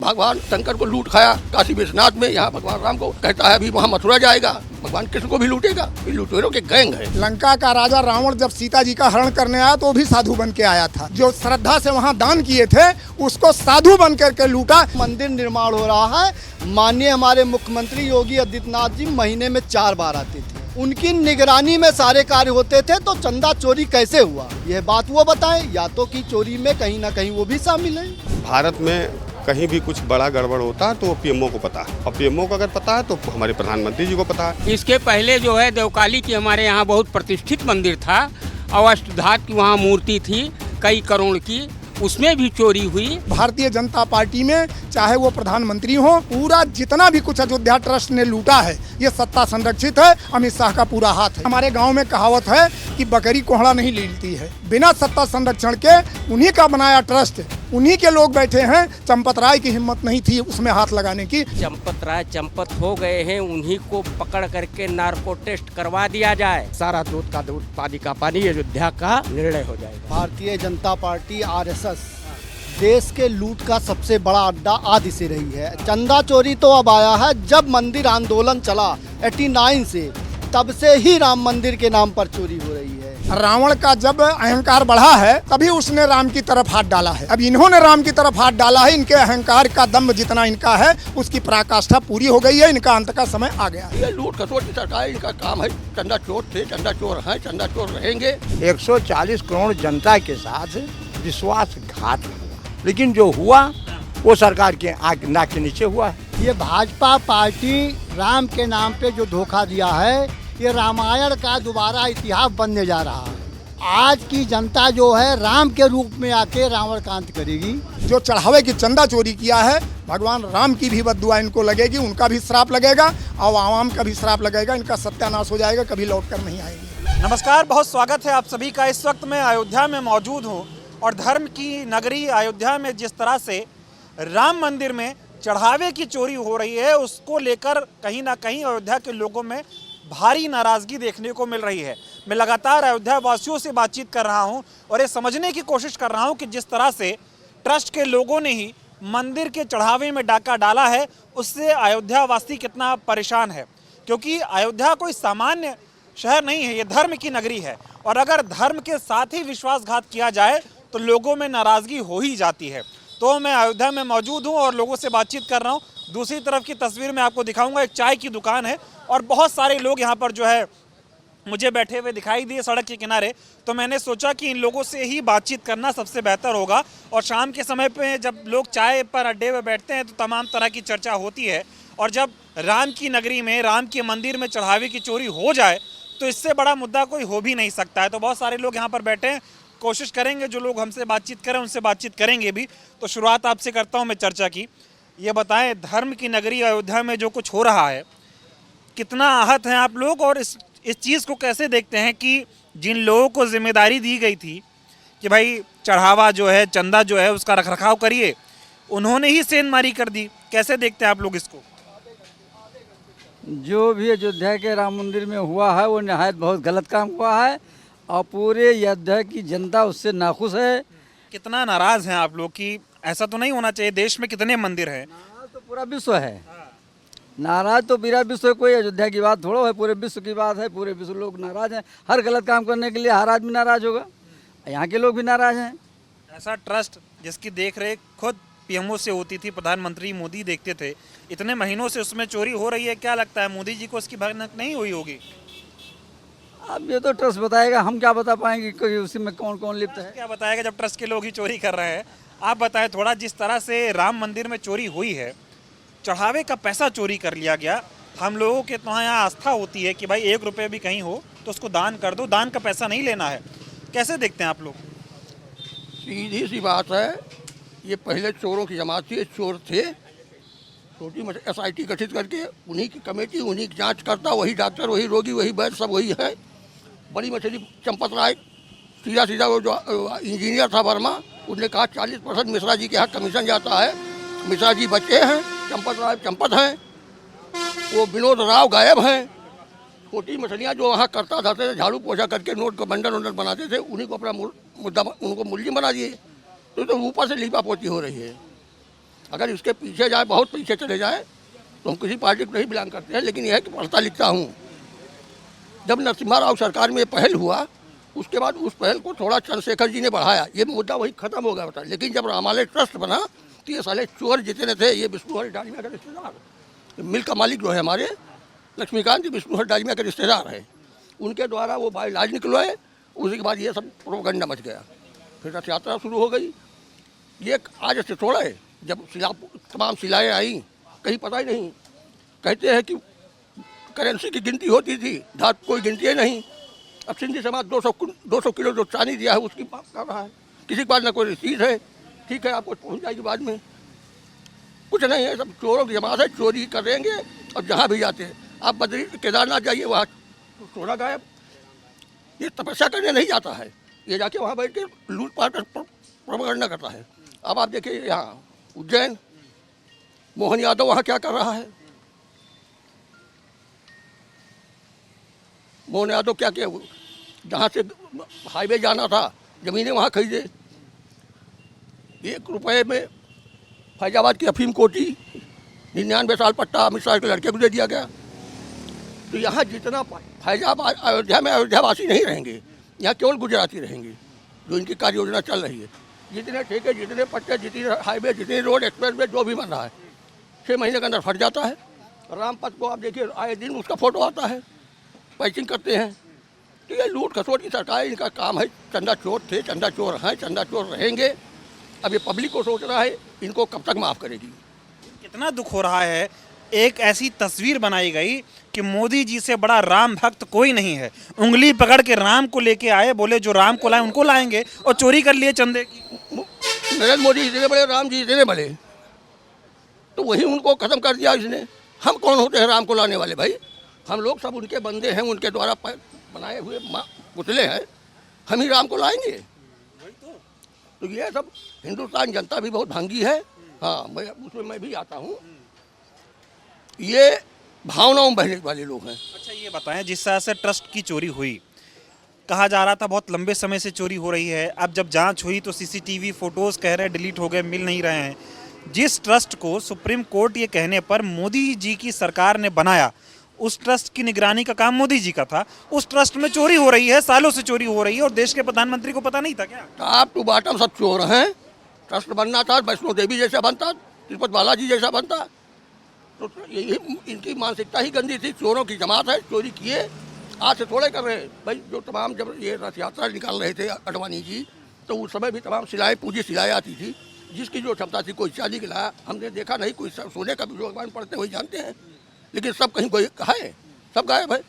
भगवान शंकर को लूट खाया काशी विश्वनाथ में, यहाँ भगवान राम को कहता है अभी वहाँ मथुरा जाएगा, भगवान कृष्ण को भी लूटेगा। लुटेरों के गैंग है। लंका का राजा रावण जब सीता जी का हरण करने आया तो वो भी साधु बन के आया था। जो श्रद्धा से वहाँ दान किए थे उसको साधु बन करके लूटा। मंदिर निर्माण हो रहा है। माननीय हमारे मुख्यमंत्री योगी आदित्यनाथ जी महीने में 4 बार आते थे, उनकी निगरानी में सारे कार्य होते थे। तो चंदा चोरी कैसे हुआ यह बात वो बताएं, या तो की चोरी में कहीं ना कहीं वो भी शामिल है। भारत में कहीं भी कुछ बड़ा गड़बड़ होता है तो वो पीएमओ को पता है, और पीएमओ को अगर पता है तो हमारे प्रधानमंत्री जी को पता है। इसके पहले जो है देवकाली की हमारे यहाँ बहुत प्रतिष्ठित मंदिर था और अष्टधातु की वहाँ मूर्ति थी कई करोड़ की, उसमें भी चोरी हुई। भारतीय जनता पार्टी में चाहे वो प्रधानमंत्री हो, पूरा जितना भी कुछ अयोध्या ट्रस्ट ने लूटा है ये सत्ता संरक्षित है, अमित शाह का पूरा हाथ है। हमारे गांव में कहावत है कि बकरी कोहड़ा नहीं लीलती है। बिना सत्ता संरक्षण के उन्हीं का बनाया ट्रस्ट, उन्हीं के लोग बैठे हैं। चंपत राय की हिम्मत नहीं थी उसमें हाथ लगाने की। चंपत राय चंपत हो गए हैं, उन्हीं को पकड़ करके नार्को टेस्ट करवा दिया जाए। सारा दूध का दूध पानी का पानी अयोध्या का निर्णय हो जाएगा। भारतीय जनता पार्टी आरएसएस देश के लूट का सबसे बड़ा अड्डा आदि से रही है। चंदा चोरी तो अब आया है, जब मंदिर आंदोलन चला 89 से, तब से ही राम मंदिर के नाम पर चोरी हो रही है। रावण का जब अहंकार बढ़ा है तभी उसने राम की तरफ हाथ डाला है। अब इन्होंने राम की तरफ हाथ डाला है, इनके अहंकार का दम्भ जितना इनका है उसकी पराकाष्ठा पूरी हो गई है, इनका अंत का समय आ गया है। ये लूट खसोट की सरकार इनका काम है। चंदा चोर थे, चंदा चोर हैं, चंदा चोर रहेंगे। 140 करोड़ जनता के साथ विश्वासघात हुआ, लेकिन जो हुआ वो सरकार के आंख नाक के नीचे हुआ है। ये भाजपा पार्टी राम के नाम पे जो धोखा दिया है, ये रामायण का दोबारा इतिहास बनने जा रहा है। आज की जनता जो है राम के रूप में आके रावण का अंत करेगी। जो चढ़ावे की चंदा चोरी किया है, भगवान राम की भी बद्दुआ इनको लगेगी, उनका भी श्राप लगेगा और आवाम का भी श्राप लगेगा। इनका सत्यानाश हो जाएगा, कभी लौट कर नहीं आएंगे। नमस्कार, बहुत स्वागत है आप सभी का। इस वक्त मैं अयोध्या में मौजूद हूँ और धर्म की नगरी अयोध्या में जिस तरह से राम मंदिर में चढ़ावे की चोरी हो रही है, उसको लेकर कहीं ना कहीं अयोध्या के लोगों में भारी नाराज़गी देखने को मिल रही है। मैं लगातार अयोध्या वासियों से बातचीत कर रहा हूं और ये समझने की कोशिश कर रहा हूं कि जिस तरह से ट्रस्ट के लोगों ने ही मंदिर के चढ़ावे में डाका डाला है, उससे अयोध्या वासी कितना परेशान है। क्योंकि अयोध्या कोई सामान्य शहर नहीं है, ये धर्म की नगरी है, और अगर धर्म के साथ ही विश्वासघात किया जाए तो लोगों में नाराज़गी हो ही जाती है। तो मैं अयोध्या में मौजूद हूँ और लोगों से बातचीत कर रहा हूँ। दूसरी तरफ की तस्वीर में आपको दिखाऊंगा, एक चाय की दुकान है और बहुत सारे लोग यहाँ पर जो है मुझे बैठे हुए दिखाई दिए सड़क के किनारे। तो मैंने सोचा कि इन लोगों से ही बातचीत करना सबसे बेहतर होगा। और शाम के समय पे जब लोग चाय पर अड्डे में बैठते हैं तो तमाम तरह की चर्चा होती है, और जब राम की नगरी में राम के मंदिर में चढ़ावे की चोरी हो जाए तो इससे बड़ा मुद्दा कोई हो भी नहीं सकता है। तो बहुत सारे लोग यहाँ पर बैठे हैं, कोशिश करेंगे जो लोग हमसे बातचीत करें उनसे बातचीत करेंगे भी। तो शुरुआत आपसे करता हूँ मैं चर्चा की। ये बताएं, धर्म की नगरी अयोध्या में जो कुछ हो रहा है, कितना आहत हैं आप लोग, और इस चीज़ को कैसे देखते हैं कि जिन लोगों को जिम्मेदारी दी गई थी कि भाई चढ़ावा जो है, चंदा जो है, उसका रखरखाव करिए, उन्होंने ही सेंधमारी कर दी। कैसे देखते हैं आप लोग इसको? जो भी अयोध्या के राम मंदिर में हुआ है वो नहायत बहुत गलत काम हुआ है और पूरे अयोध्या की जनता उससे नाखुश है। कितना नाराज़ हैं आप लोग कि ऐसा तो नहीं होना चाहिए? देश में कितने मंदिर हैं? नाराज तो पूरा विश्व है, नाराज तो पूरा विश्व, कोई अयोध्या की बात थोड़ा है, पूरे विश्व की बात है। पूरे विश्व लोग नाराज हैं। हर गलत काम करने के लिए हर आदमी नाराज होगा, यहाँ के लोग भी नाराज हैं। ऐसा ट्रस्ट जिसकी देख रेख खुद पीएमओ से होती थी, प्रधानमंत्री मोदी देखते थे, इतने महीनों से उसमें चोरी हो रही है। क्या लगता है मोदी जी को उसकी भनक नहीं हुई होगी? अब ये तो ट्रस्ट बताएगा, हम क्या बता पाएंगे कि उसी में कौन कौन लिप्त है। क्या बताएगा जब ट्रस्ट के लोग ही चोरी कर रहे हैं? आप बताएं थोड़ा, जिस तरह से राम मंदिर में चोरी हुई है, चढ़ावे का पैसा चोरी कर लिया गया। हम लोगों के तो यहाँ आस्था होती है कि भाई 1 रुपये भी कहीं हो तो उसको दान कर दो, दान का पैसा नहीं लेना है। कैसे देखते हैं आप लोग? सीधी सी बात है, ये पहले चोरों की जमात थी, चोर थे। छोटी SIT गठित करके उन्हीं की कमेटी, उन्हीं की जाँच करता, वही डॉक्टर, वही रोगी, वही वैद्य, सब वही है। बड़ी मछली चंपत राय, सीधा वो जो इंजीनियर था वर्मा, उसने कहा 40% मिश्रा जी के यहाँ कमीशन जाता है। मिश्रा जी बचे हैं, चंपत राय चंपत हैं, वो विनोद राव गायब हैं। छोटी मछलियाँ जो वहाँ करता था, झाड़ू पोछा करके नोट को बंडल बनाते थे, उन्हीं को अपना मुद्दा, उनको मुलजिम बना दिए। तो ऊपर से लीपा पोती हो रही है। अगर इसके पीछे जाए, बहुत पीछे चले जाए, तो हम किसी पार्टी को नहीं बिलोंग करते हैं, लेकिन यह है कि पढ़ता लिखता हूँ। जब नरसिम्हा राव सरकार में ये पहल हुआ, उसके बाद उस पहल को थोड़ा चंद्रशेखर जी ने बढ़ाया, ये मुद्दा वही खत्म हो गया था। लेकिन जब रामालय ट्रस्ट बना तो ये साले चोर जितने थे, ये विष्णुहर डालमिया का रिश्तेदार, मिल का मालिक जो है हमारे लक्ष्मीकांत जी विष्णुहर डालमिया के रिश्तेदार है, उनके द्वारा वो बाइलाज निकलवाए। उसी के बाद ये सब प्रोपेगेंडा मच गया, फिर रथ यात्रा शुरू हो गई। ये आज से थोड़ा है, जब तमाम शिलाएँ आई कहीं पता ही नहीं। कहते हैं कि करेंसी की गिनती होती थी, धात कोई गिनती है नहीं। अब सिंधी समाज 200 किलो जो चांदी दिया है उसकी बात कर रहा है, किसी के पास ना कोई रसीद है। ठीक है, आपको पहुंच जाएगी बाद में, कुछ नहीं है, सब चोरों की जमात है, चोरी करेंगे। और जहाँ भी जाते हैं, आप बद्री केदारनाथ जाइए, वहाँ सोना गायब। ये तपस्या करने नहीं जाता है, ये जाके वहाँ बैठ के लूटपाट कर प्रोपेगेंडा करता है। अब आप देखिए यहाँ उज्जैन, मोहन यादव वहाँ क्या कर रहा है। मोहन यादव क्या किया, जहाँ से हाईवे जाना था ज़मीनें वहाँ खरीदे। 1 रुपये में फैजाबाद की अफीम कोटी 99 साल पट्टा अमित शाह के लड़के को दे दिया गया। तो यहाँ जितना फैजाबाद अयोध्या में अयोध्यावासी नहीं रहेंगे, यहाँ केवल गुजराती रहेंगे, जो इनकी कार्य योजना चल रही है। जितने ठेके, जितने पट्टे, जितनी हाईवे, जितनी रोड, एक्सप्रेस वे जो भी बन रहा है, 6 महीने के अंदर फट जाता है। रामपथ को आप देखिए, आए दिन उसका फोटो आता है, पैचिंग करते हैं। तो ये लूट खसोट की सरकार, इनका काम है। चंदा चोर थे, चंदा चोर हैं, चंदा चोर रहेंगे। अब ये पब्लिक को सोच रहा है इनको कब तक माफ़ करेगी। कितना दुख हो रहा है, एक ऐसी तस्वीर बनाई गई कि मोदी जी से बड़ा राम भक्त कोई नहीं है। उंगली पकड़ के राम को लेके आए, बोले जो राम को लाए उनको लाएंगे, और चोरी कर लिए चंदे की। नरेंद्र मोदी इतने बड़े, राम जी इतने बड़े, तो वही उनको खत्म कर दिया इसने। हम कौन होते हैं राम को लाने वाले भाई? हम लोग सब उनके बंदे हैं, उनके द्वारा बनाए हुए पुतले हैं, हम ही राम को लाएंगे। तो ये सब हिंदुस्तान जनता भी बहुत भंगी है। हाँ, उसमें मैं भी आता हूँ। ये भावनाओं में बहने वाले लोग हैं। अच्छा ये बताएं, जिस तरह से ट्रस्ट की चोरी हुई, कहा जा रहा था बहुत लंबे समय से चोरी हो रही है, अब जब जांच हुई तो सीसीटीवी फोटोज कह रहे हैं डिलीट हो गए, मिल नहीं रहे हैं। जिस ट्रस्ट को सुप्रीम कोर्ट ये कहने पर मोदी जी की सरकार ने बनाया, उस ट्रस्ट की निगरानी का काम मोदी जी का था, उस ट्रस्ट में चोरी हो रही है, सालों से चोरी हो रही है, और देश के प्रधानमंत्री को पता नहीं था क्या? टॉप टू बॉटम सब चोर हैं। ट्रस्ट बनना था वैष्णो देवी जैसा बनता, तिरुपति बालाजी जैसा बनता। तो यही इनकी मानसिकता ही गंदी थी। चोरों की जमात है, चोरी किए, आज से थोड़े कर रहे हैं भाई। जो तमाम जब ये रथ यात्रा निकाल रहे थे अडवाणी जी, तो उस समय भी तमाम सिलाएँ, पूजी सिलाएँ आती थी, जिसकी जो क्षमता थी। कोई चांदी की लाया, हमने देखा नहीं, कोई सोने का भी जो अखबार पढ़ते वही जानते हैं, लेकिन सब कहीं कोई है, सब गायब है।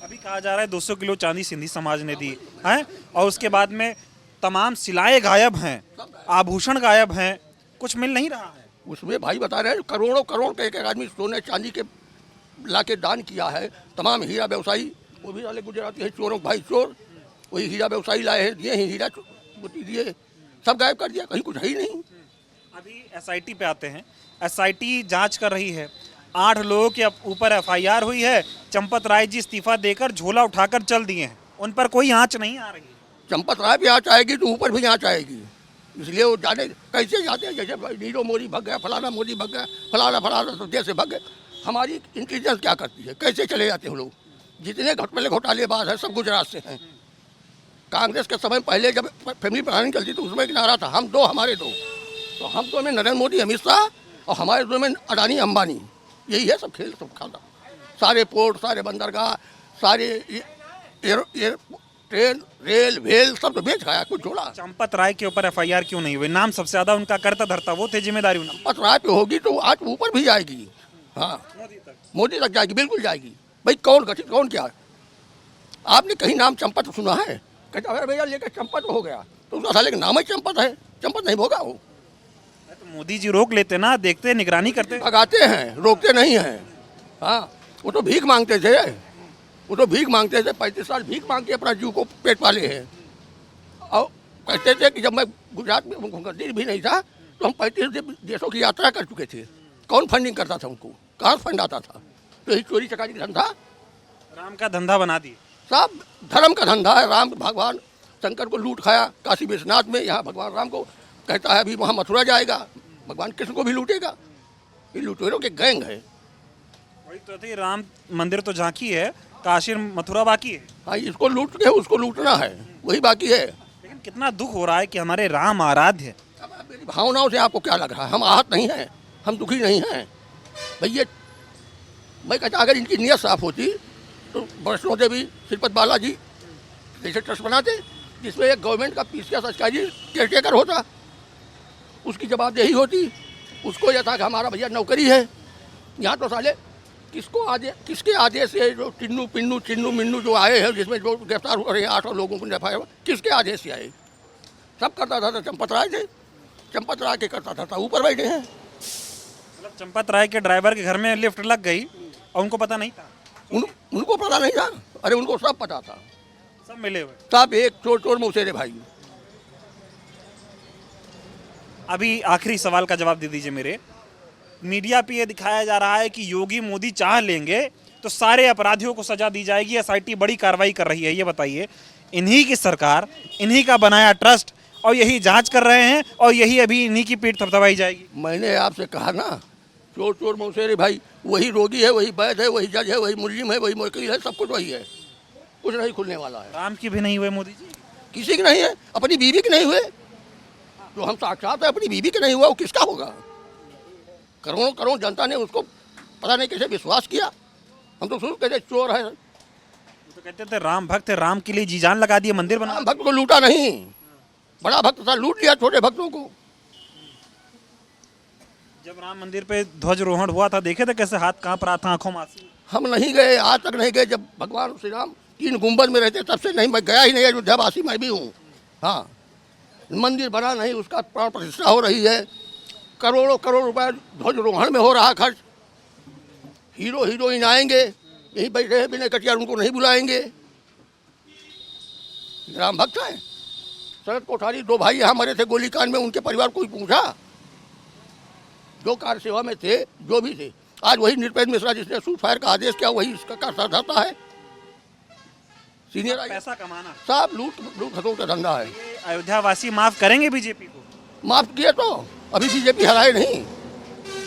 अभी कहा जा रहा है 200 किलो चांदी सिंधी समाज ने दी है, और उसके बाद में तमाम सिलाएं गायब हैं, आभूषण गायब हैं, कुछ मिल नहीं रहा है। उसमें भाई बता रहे हैं करोड़ों करोड़ का एक आदमी सोने चांदी के ला के दान किया है। तमाम हीरा व्यवसायी, वो भी वाले गुजराती है, चोरों भाई चोर, वही हीरा व्यवसायी लाए हैं, दिए हैं हीरा मोती दिए, सब गायब कर दिया, कहीं कुछ है ही नहीं। अभी एसआईटी पे आते हैं, एसआईटी जांच कर रही है, 8 लोगों के ऊपर एफआईआर हुई है। चंपत राय जी इस्तीफा देकर झोला उठाकर चल दिए हैं, उन पर कोई आंच नहीं आ रही। चंपत राय भी आँच आएगी तो ऊपर भी आँच आएगी, इसलिए वो जाने कैसे जाते हैं। जैसे नीरो मोदी भग गया, फलाना मोदी भग गया, फलाना तो जैसे भग गए। हमारी इंटेलिजेंस क्या करती है, कैसे चले जाते हैं लोग? जितने घोटालेबाज हैं सब गुजरात से हैं। कांग्रेस के समय पहले जब फैमिली प्लानिंग चलती थी, उसमें एक नारा था, हम दो हमारे दो। तो हम तो में नरेंद्र मोदी अमित शाह, और हमारे दो में अडानी अंबानी। यही है सब खेल, सब खाना। सारे पोर्ट, सारे बंदरगाह, सारे ट्रेन, रेल वेल सब तो बेच खाया, कुछ छोड़ा। चंपत राय के ऊपर एफआईआर क्यों नहीं हुई? नाम सबसे ज्यादा उनका करता धरता वो थे, जिम्मेदारी उनकी। चंपत राय पे होगी तो आज ऊपर भी जाएगी। हाँ, मोदी तक जाएगी, बिल्कुल जाएगी। भाई कौन गठित, कौन क्या? आपने कहीं नाम चंपत सुना है? कहता अरे भैया लेकर चंपत हो गया, तो उसका साले का नाम ही चंपत है, चंपत नहीं होगा वो। तो मोदी जी रोक लेते ना, देखते निगरानी करते। भगाते हैं, रोकते नहीं हैं। हाँ, वो तो भीख मांगते थे, वो तो भीख मांगते थे, 35 साल भीख मांग के अपना जीव को पेट पाले हैं। और कहते थे कि जब मैं गुजरात में मुख्यमंत्री भी नहीं था तो हम 35 देशों की यात्रा कर चुके थे। कौन फंडिंग करता था उनको, कहाँ फंड आता था? तो यही चोरी चकारी का धंधा, राम का धंधा बना दिए। सब धर्म का धंधा है। राम भगवान शंकर को लूट खाया काशी विश्वनाथ में, यहाँ भगवान राम को कहता है अभी वहाँ मथुरा जाएगा, भगवान कृष्ण को भी लूटेगा। ये लुटेरों के गैंग है। वही तो थी, राम मंदिर तो झांकी है, काशी मथुरा बाकी है। हाँ, इसको लूट के उसको लूटना है, वही बाकी है। लेकिन कितना दुख हो रहा है कि हमारे राम आराध्य। अब मेरी भावनाओं से आपको क्या लग रहा है? हम आहत नहीं हैं, हम दुखी नहीं हैं भैया। मैं कहता अगर इनकी नीयत साफ होती तो वैष्णो देवी श्रीपति बालाजी जैसे ट्रस्ट बनाते, जिसमें एक गवर्नमेंट का पीसीएस अधिकारी केयरटेकर होता, उसकी जवाबदेही होती। उसको यह था कि हमारा भैया नौकरी है। यहाँ तो साले किसके आदेश से जो टिन्नू पिन्नू चिन्नू मिन्नू जो आए हैं, जिसमें जो गिरफ्तार हो रहे हैं 8 लोगों को एफ आई आर, किसके आदेश से आए? सब करता था चंपत राय थे, चंपत राय के करता था ऊपर बैठे हैं। मतलब चंपत राय के ड्राइवर के घर में लिफ्ट लग गई और उनको पता नहीं था? उनको पता नहीं था? अरे उनको सब पता था, सब मिले हुए। सब एक चोर चोर मौसेरे भाई। अभी आखिरी सवाल का जवाब दे दीजिए मेरे। मीडिया पे ये दिखाया जा रहा है कि योगी मोदी चाह लेंगे तो सारे अपराधियों को सजा दी जाएगी, एसआईटी बड़ी कार्रवाई कर रही है। ये बताइए, इन्हीं की सरकार, इन्हीं का बनाया ट्रस्ट और यही जांच कर रहे हैं और यही अभी इन्हीं की पीठ थपथपाई जाएगी? मैंने आपसे कहा ना, चोर चोर मौसेरे भाई, वही रोगी है, वही वैद्य है, वही जज है, वही मुलजिम है, वही वकील है, सब कुछ वही है। कुछ नहीं खुलने वाला है। राम की भी नहीं हुए मोदी जी? किसी की नहीं है, अपनी बीवी के नहीं हुए। जो हम साक्षात है, अपनी बीवी के नहीं हुआ, वो किसका होगा? करोड़ों करोड़ जनता ने उसको पता नहीं कैसे विश्वास किया। हम तो शुरू कहते चोर है। तो कहते थे राम भक्त है, राम के लिए जी जान लगा दिए, मंदिर बना। राम भक्त को लूटा नहीं, बड़ा भक्त था, लूट लिया छोटे भक्तों को। जब राम मंदिर पे ध्वजारोहण हुआ था, देखे थे कैसे हाथ कांप रहा था, आंखों में आंसू? हम नहीं गए, आज तक नहीं गए। जब भगवान श्री राम 3 गुंबद में रहते तब से नहीं, मैं गया ही नहीं। अयोध्यावासी मैं भी हूँ। हाँ, मंदिर बना नहीं, उसका प्राण प्रतिष्ठा हो रही है। करोड़ों करोड़ रुपए ध्वजारोहण में हो रहा खर्च। हीरो हीरोइन आएंगे, यहीं बैठे हैं बिना कटियार, उनको नहीं बुलाएंगे। राम भक्त हैं। शरद कोठारी 2 भाई यहाँ मरे थे गोलीकांड में, उनके परिवार कोई पूछा? जो कार सेवा में थे, जो भी थे, आज वही निरपेंद्र मिश्रा जिसने सूट फायर का आदेश किया, वही इसका कार धरता है। सीनियर पैसा कमाना, सब लूट खसोट का धंधा है। ये अयोध्यावासी माफ करेंगे बीजेपी को? माफ किए तो अभी बीजेपी हराए नहीं,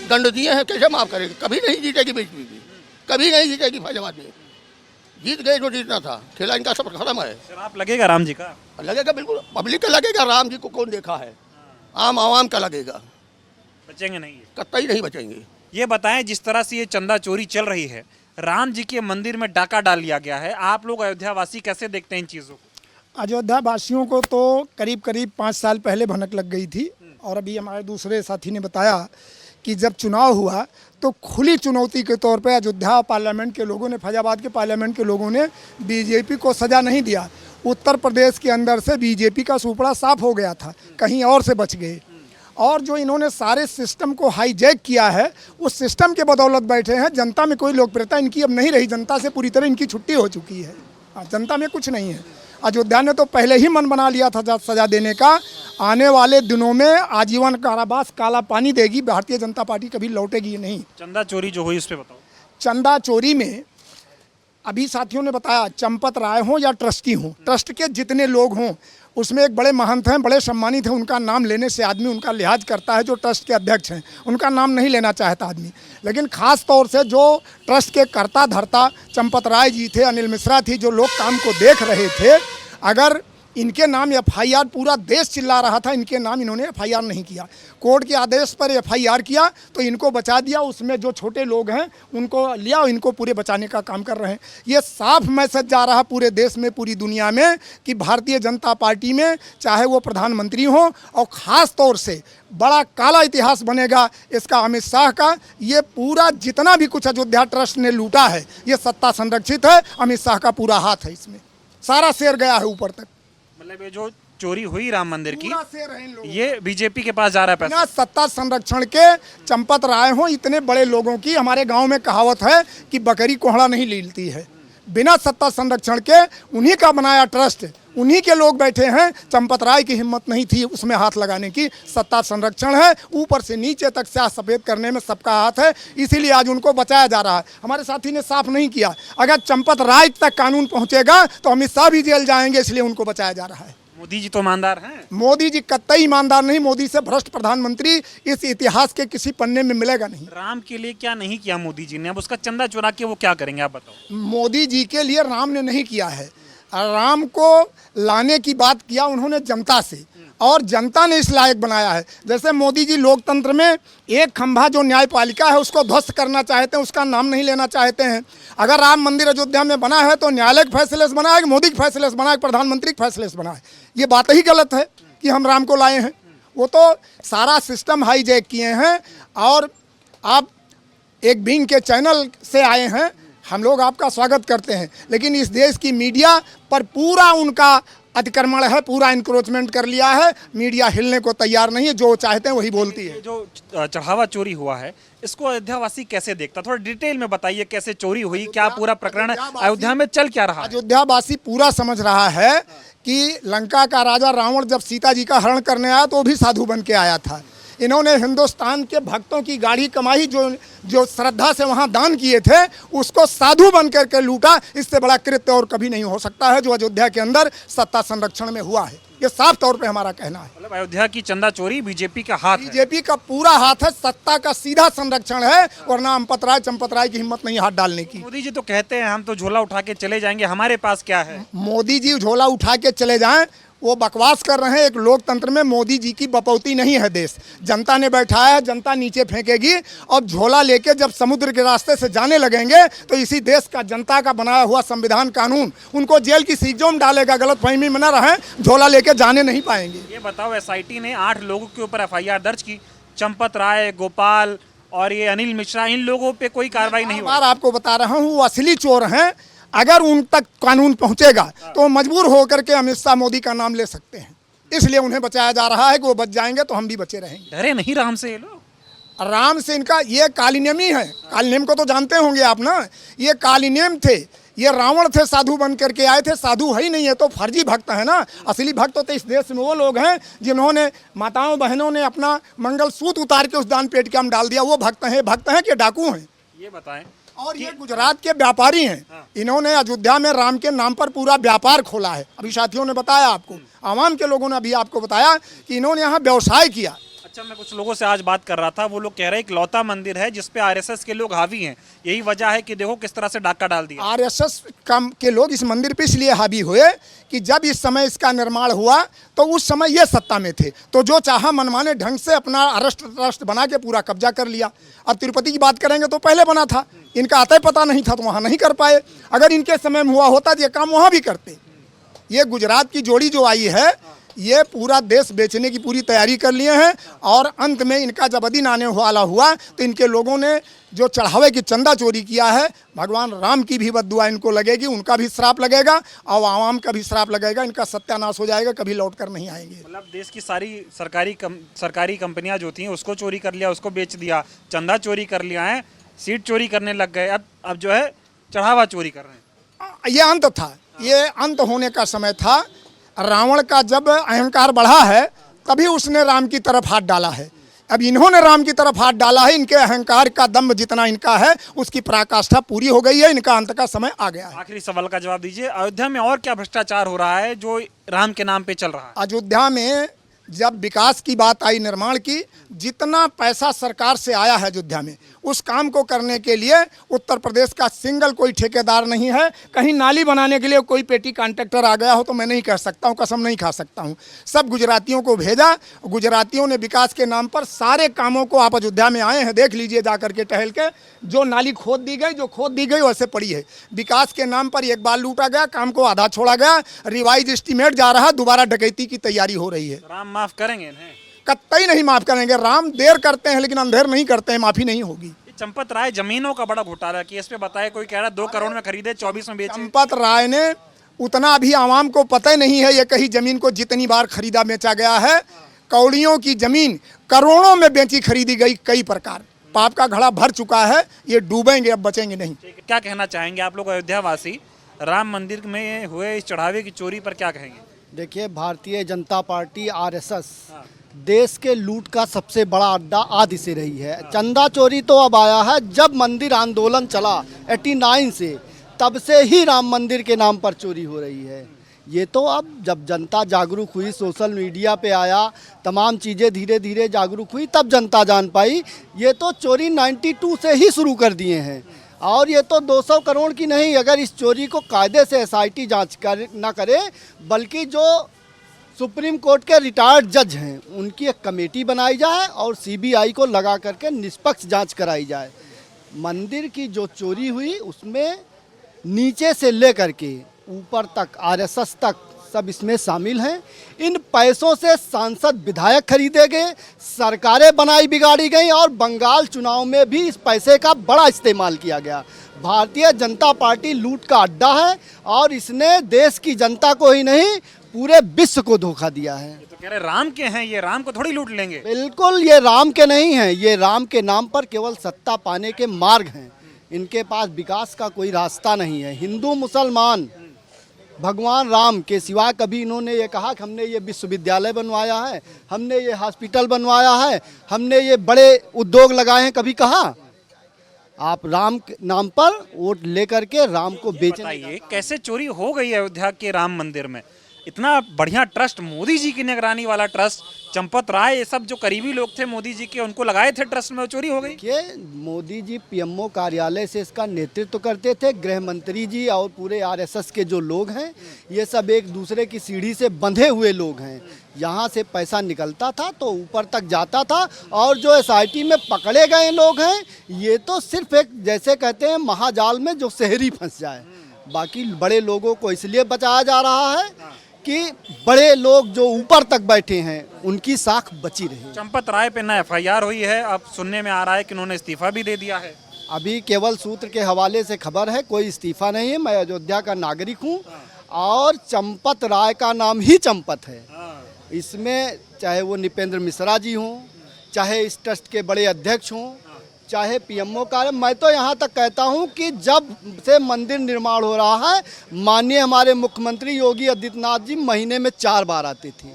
दंड दिए हैं, कैसे माफ करेंगे? कभी नहीं जीतेगी बीजेपी, कभी नहीं जीतेगी फैजाबाद में। जीत गए जो जीतना था, खेला इनका सब खत्म है। शराब लगेगा राम जी का? लगेगा, बिल्कुल पब्लिक का लगेगा। राम जी को कौन देखा है? आम आवाम का लगेगा। बचेंगे नहीं, कतई नहीं बचेंगे। ये बताएं, जिस तरह से ये चंदा चोरी चल रही है, राम जी के मंदिर में डाका डाल लिया गया है, आप लोग अयोध्यावासी कैसे देखते हैं इन चीज़ों को? अयोध्या वासियों को तो करीब करीब 5 साल पहले भनक लग गई थी। और अभी हमारे दूसरे साथी ने बताया कि जब चुनाव हुआ तो खुली चुनौती के तौर पे अयोध्या पार्लियामेंट के लोगों ने, फैजाबाद के पार्लियामेंट के लोगों ने बीजेपी को सजा नहीं दिया। उत्तर प्रदेश के अंदर से बीजेपी का सुपड़ा साफ हो गया था, कहीं और से बच गए। और जो इन्होंने सारे सिस्टम को हाईजैक किया है, उस सिस्टम के बदौलत बैठे हैं। जनता में कोई लोकप्रियता इनकी अब नहीं रही, जनता से पूरी तरह इनकी छुट्टी हो चुकी है। जनता में कुछ नहीं है। अयोध्या ने तो पहले ही मन बना लिया था सजा देने का। आने वाले दिनों में आजीवन कारावास, काला पानी देगी भारतीय जनता पार्टी, कभी लौटेगी नहीं। चंदा चोरी जो हुई उस पर बताओ। चंदा चोरी में अभी साथियों ने बताया, चंपत राय हों या ट्रस्टी हों, ट्रस्ट के जितने लोग हों, उसमें एक बड़े महंत हैं, बड़े सम्मानित हैं। उनका नाम लेने से आदमी उनका लिहाज करता है। जो ट्रस्ट के अध्यक्ष हैं, उनका नाम नहीं लेना चाहता आदमी। लेकिन ख़ास तौर से जो ट्रस्ट के कर्ता धर्ता चंपत राय जी थे, अनिल मिश्रा थी, जो लोग काम को देख रहे थे, अगर इनके नाम एफआईआर, पूरा देश चिल्ला रहा था, इनके नाम इन्होंने एफआईआर नहीं किया। कोर्ट के आदेश पर एफआईआर किया तो इनको बचा दिया। उसमें जो छोटे लोग हैं उनको लिया और इनको पूरे बचाने का काम कर रहे हैं। ये साफ मैसेज जा रहा पूरे देश में, पूरी दुनिया में, कि भारतीय जनता पार्टी में चाहे वो प्रधानमंत्री हो, और ख़ास तौर से बड़ा काला इतिहास बनेगा इसका अमित शाह का। ये पूरा जितना भी कुछ अयोध्या ट्रस्ट ने लूटा है, ये सत्ता संरक्षित है, अमित शाह का पूरा हाथ है इसमें, सारा शेयर गया है ऊपर तक। मतलब ये जो चोरी हुई राम मंदिर की, पूरा शेयर है इन लोगों ये बीजेपी के पास जा रहा है पैसा। बिना सत्ता संरक्षण के चंपत राय हो इतने बड़े लोगों की, हमारे गांव में कहावत है कि बकरी कोहड़ा नहीं लीलती है। बिना सत्ता संरक्षण के उन्हीं का बनाया ट्रस्ट, उन्हीं के लोग बैठे हैं। चंपत राय की हिम्मत नहीं थी उसमें हाथ लगाने की। सत्ता संरक्षण है, ऊपर से नीचे तक स्याह सफ़ेद करने में सबका हाथ है, इसीलिए आज उनको बचाया जा रहा है। हमारे साथी ने साफ नहीं किया, अगर चंपत राय तक कानून पहुंचेगा तो अमित शाह भी जेल जाएंगे, इसलिए उनको बचाया जा रहा है। मोदी जी तो ईमानदार हैं। मोदी जी कतई ईमानदार नहीं। मोदी से भ्रष्ट प्रधानमंत्री इस इतिहास के किसी पन्ने में मिलेगा नहीं। राम के लिए क्या नहीं किया मोदी जी ने, अब उसका चंदा चुरा के वो क्या करेंगे आप बताओ। मोदी जी के लिए राम ने नहीं किया है। राम को लाने की बात किया उन्होंने जनता से, और जनता ने इस लायक बनाया है। जैसे मोदी जी लोकतंत्र में एक खंभा जो न्यायपालिका है उसको ध्वस्त करना चाहते हैं, उसका नाम नहीं लेना चाहते हैं। अगर राम मंदिर अयोध्या में बना है तो न्यायालय के फैसले से बना है, मोदी के फैसले से बना है, प्रधानमंत्री के फैसले से बना है। ये बात ही गलत है कि हम राम को लाए हैं। वो तो सारा सिस्टम हाईजैक किए हैं। और आप एक बिंग के चैनल से आए हैं, हम लोग आपका स्वागत करते हैं, लेकिन इस देश की मीडिया पर पूरा उनका अतिक्रमण है, पूरा इंक्रोचमेंट कर लिया है। मीडिया हिलने को तैयार नहीं है, जो चाहते हैं वही बोलती है। जो चढ़ावा चोरी हुआ है इसको अयोध्यावासी कैसे देखता, थोड़ा डिटेल में बताइए कैसे चोरी हुई, क्या पूरा प्रकरण है, अयोध्या में चल क्या रहा है? अयोध्यावासी पूरा समझ रहा है कि लंका का राजा रावण जब सीता जी का हरण करने आया तो वो भी साधु बन के आया था। इन्होंने हिंदुस्तान के भक्तों की गाड़ी कमाई जो श्रद्धा से वहाँ दान किए थे उसको साधु बन करके लूटा। इससे बड़ा कृत्य और कभी नहीं हो सकता है जो अयोध्या के अंदर सत्ता संरक्षण में हुआ है। ये साफ तौर पे हमारा कहना है। मतलब अयोध्या की चंदा चोरी बीजेपी का हाथ है। बीजेपी का पूरा हाथ है, सत्ता का सीधा संरक्षण है, वरना अम्पत राय चंपत राय की हिम्मत नहीं हाथ डालने की। मोदी जी तो कहते हैं हम तो झोला उठा के चले जाएंगे, हमारे पास क्या है। मोदी जी झोला उठा के चले जाएं, वो बकवास कर रहे हैं। एक लोकतंत्र में मोदी जी की बपौती नहीं है। देश जनता ने बैठाया है, जनता नीचे फेंकेगी। और झोला लेके जब समुद्र के रास्ते से जाने लगेंगे तो इसी देश का जनता का बनाया हुआ संविधान कानून उनको जेल की सीजों में डालेगा। गलतफहमी में न रहें, झोला लेके जाने नहीं पाएंगे। ये बताओ, एसआईटी ने 8 लोगों के ऊपर एफआईआर दर्ज की, चंपत राय, गोपाल और ये अनिल मिश्रा, इन लोगों पे कोई कार्रवाई नहीं हुई। आपको बता रहा हूँ वो असली चोर हैं। अगर उन तक कानून पहुंचेगा तो मजबूर होकर के अमित शाह मोदी का नाम ले सकते हैं। इसलिए उन्हें बचाया जा रहा है कि वो बच जाएंगे तो हम भी बचे रहेंगे। डरे नहीं राम से ये लोग? राम से इनका ये कालीनेम ही है। कालीनेम को तो जानते होंगे आप ना, ये कालीनेम थे। ये रावण थे, साधु बन करके आए थे। साधु है ही नहीं है तो फर्जी भक्त है ना। असली भक्त तो इस देश में वो लोग हैं जिन्होंने माताओं बहनों ने अपना मंगलसूत्र उतार के उस दान पेट के हम डाल दिया। वो भक्त हैं कि डाकू हैं? ये बताएं। और ये गुजरात के व्यापारी हैं। इन्होंने अयोध्या में राम के नाम पर पूरा व्यापार खोला है। अभी साथियों ने बताया आपको, आवाम के लोगों ने अभी आपको बताया कि इन्होंने यहाँ व्यवसाय किया। अच्छा, मैं कुछ लोगों से आज बात कर रहा था, वो लोग कह रहे हैं कि लौता मंदिर है जिसपे आरएसएस के लोग हावी हैं। यही वजह है कि देखो किस तरह से डाका डाल दिया। आरएसएस के लोग इस मंदिर पे इसलिए हावी हुए कि जब इस समय इसका निर्माण हुआ तो उस समय ये सत्ता में थे, तो जो चाहा मनमाने ढंग से अपना अरेस्ट ट्रस्ट बना के पूरा कब्जा कर लिया। अब तिरुपति की बात करेंगे तो पहले बना था, इनका अतः पता नहीं था तो वहाँ नहीं कर पाए। अगर इनके समय में हुआ होता तो ये काम वहाँ भी करते। ये गुजरात की जोड़ी जो आई है ये पूरा देश बेचने की पूरी तैयारी कर लिए हैं। और अंत में इनका जब दिन आने वाला हुआ तो इनके लोगों ने जो चढ़ावे की चंदा चोरी किया है, भगवान राम की भी बद्दुआ इनको लगेगी, उनका भी श्राप लगेगा और आवाम का भी श्राप लगेगा। इनका सत्यानाश हो जाएगा, कभी लौट कर नहीं आएंगे। मतलब देश की सारी सरकारी कंपनियां जो थी उसको चोरी कर लिया, उसको बेच दिया, चंदा चोरी कर लिया है, सीट चोरी करने लग गए, अब जो है चढ़ावा चोरी कर रहे हैं। ये अंत था, ये अंत होने का समय था। रावण का जब अहंकार बढ़ा है तभी उसने राम की तरफ हाथ डाला है। अब इन्होंने राम की तरफ हाथ डाला है। इनके अहंकार का दम्भ जितना इनका है उसकी पराकाष्ठा पूरी हो गई है। इनका अंत का समय आ गया है। आखिरी सवाल का जवाब दीजिए, अयोध्या में और क्या भ्रष्टाचार हो रहा है जो राम के नाम पे चल रहा है? अयोध्या में जब विकास की बात आई, निर्माण की, जितना पैसा सरकार से आया है अयोध्या में उस काम को करने के लिए उत्तर प्रदेश का सिंगल कोई ठेकेदार नहीं है। कहीं नाली बनाने के लिए कोई पेटी कॉन्ट्रैक्टर आ गया हो तो मैं नहीं कह सकता हूँ, कसम नहीं खा सकता हूँ। सब गुजरातियों को भेजा, गुजरातियों ने विकास के नाम पर सारे कामों को, आप अयोध्या में आए हैं देख लीजिए जा करके टहल के, जो नाली खोद दी गई, जो खोद दी गई वैसे पड़ी है। विकास के नाम पर एक बार लूटा गया, काम को आधा छोड़ा गया, रिवाइज एस्टीमेट जा रहा, दोबारा डकैती की तैयारी हो रही है। राम माफ करेंगे इन्हें? कतई नहीं माफ करेंगे। राम देर करते हैं लेकिन अंधेर नहीं करते हैं, माफी नहीं होगी। चंपत राय जमीनों का बड़ा घोटाला केस पे बताए, कोई कह रहा है 2 करोड़ में खरीदे, 24 में बेचे। चंपत राय ने उतना अभी आवाम को पता ही नहीं है ये कहीं जमीन को जितनी बार खरीदा बेचा गया है। कौड़ियों की जमीन करोड़ों में बेची खरीदी गई, कई प्रकार। पाप का घड़ा भर चुका है, ये डूबेंगे, अब बचेंगे नहीं। क्या कहना चाहेंगे आप लोग अयोध्या वासी, राम मंदिर में हुए इस चढ़ावे की चोरी पर क्या कहेंगे? देखिए, भारतीय जनता पार्टी आरएसएस देश के लूट का सबसे बड़ा अड्डा आदि से रही है। चंदा चोरी तो अब आया है, जब मंदिर आंदोलन चला 89 से, तब से ही राम मंदिर के नाम पर चोरी हो रही है। ये तो अब जब जनता जागरूक हुई, सोशल मीडिया पे आया, तमाम चीज़ें धीरे धीरे जागरूक हुई, तब जनता जान पाई। ये तो चोरी 92 से ही शुरू कर दिए हैं, और ये तो 200 करोड़ की नहीं। अगर इस चोरी को कायदे से SIT जांच ना करे, बल्कि जो सुप्रीम कोर्ट के रिटायर्ड जज हैं उनकी एक कमेटी बनाई जाए और CBI को लगा करके निष्पक्ष जांच कराई जाए। मंदिर की जो चोरी हुई उसमें नीचे से लेकर के ऊपर तक RSS तक सब इसमें शामिल हैं। इन पैसों से सांसद विधायक खरीदे गए, सरकारें बनाई बिगाड़ी गई, और बंगाल चुनाव में भी इस पैसे का बड़ा इस्तेमाल किया गया। भारतीय जनता पार्टी लूट का अड्डा है, और इसने देश की जनता को ही नहीं पूरे विश्व को धोखा दिया है। तो कह रहे राम के हैं, ये राम को थोड़ी लूट लेंगे। बिल्कुल, ये राम के नहीं हैं, ये राम के नाम पर केवल सत्ता पाने के मार्ग हैं। इनके पास विकास का कोई रास्ता नहीं है। हिंदू मुसलमान भगवान राम के सिवा कभी इन्होंने ये कहा कि हमने ये विश्वविद्यालय बनवाया है, हमने ये हॉस्पिटल बनवाया है, हमने ये बड़े उद्योग लगाए हैं, कभी कहा? आप राम के नाम पर वोट लेकर के राम को बेचने। बताइए कैसे चोरी हो गई है अयोध्या के राम मंदिर में? इतना बढ़िया ट्रस्ट, मोदी जी की निगरानी वाला ट्रस्ट, चंपत राय, ये सब जो करीबी लोग थे मोदी जी के, उनको लगाए थे ट्रस्ट में, चोरी हो गई। कि मोदी जी PMO कार्यालय से इसका नेतृत्व करते थे। गृह मंत्री जी और पूरे RSS के जो लोग हैं, ये सब एक दूसरे की सीढ़ी से बंधे हुए लोग हैं। यहाँ से पैसा निकलता था तो ऊपर तक जाता था, और जो SIT में पकड़े गए लोग हैं, ये तो सिर्फ एक, जैसे कहते हैं, महाजाल में जो शहरी फंस जाए। बाकी बड़े लोगों को इसलिए बचाया जा रहा है कि बड़े लोग जो ऊपर तक बैठे हैं उनकी साख बची रहे। चंपत राय पे ना FIR हुई है, अब सुनने में आ रहा है कि उन्होंने इस्तीफा भी दे दिया है। अभी केवल सूत्र के हवाले से खबर है, कोई इस्तीफा नहीं है। मैं अयोध्या का नागरिक हूँ, और चंपत राय का नाम ही चंपत है। इसमें चाहे वो नृपेंद्र मिश्रा जी हों, चाहे इस ट्रस्ट के बड़े अध्यक्ष हों, चाहे PMO का, मैं तो यहाँ तक कहता हूँ कि जब से मंदिर निर्माण हो रहा है, माननीय हमारे मुख्यमंत्री योगी आदित्यनाथ जी महीने में 4 बार आते थे।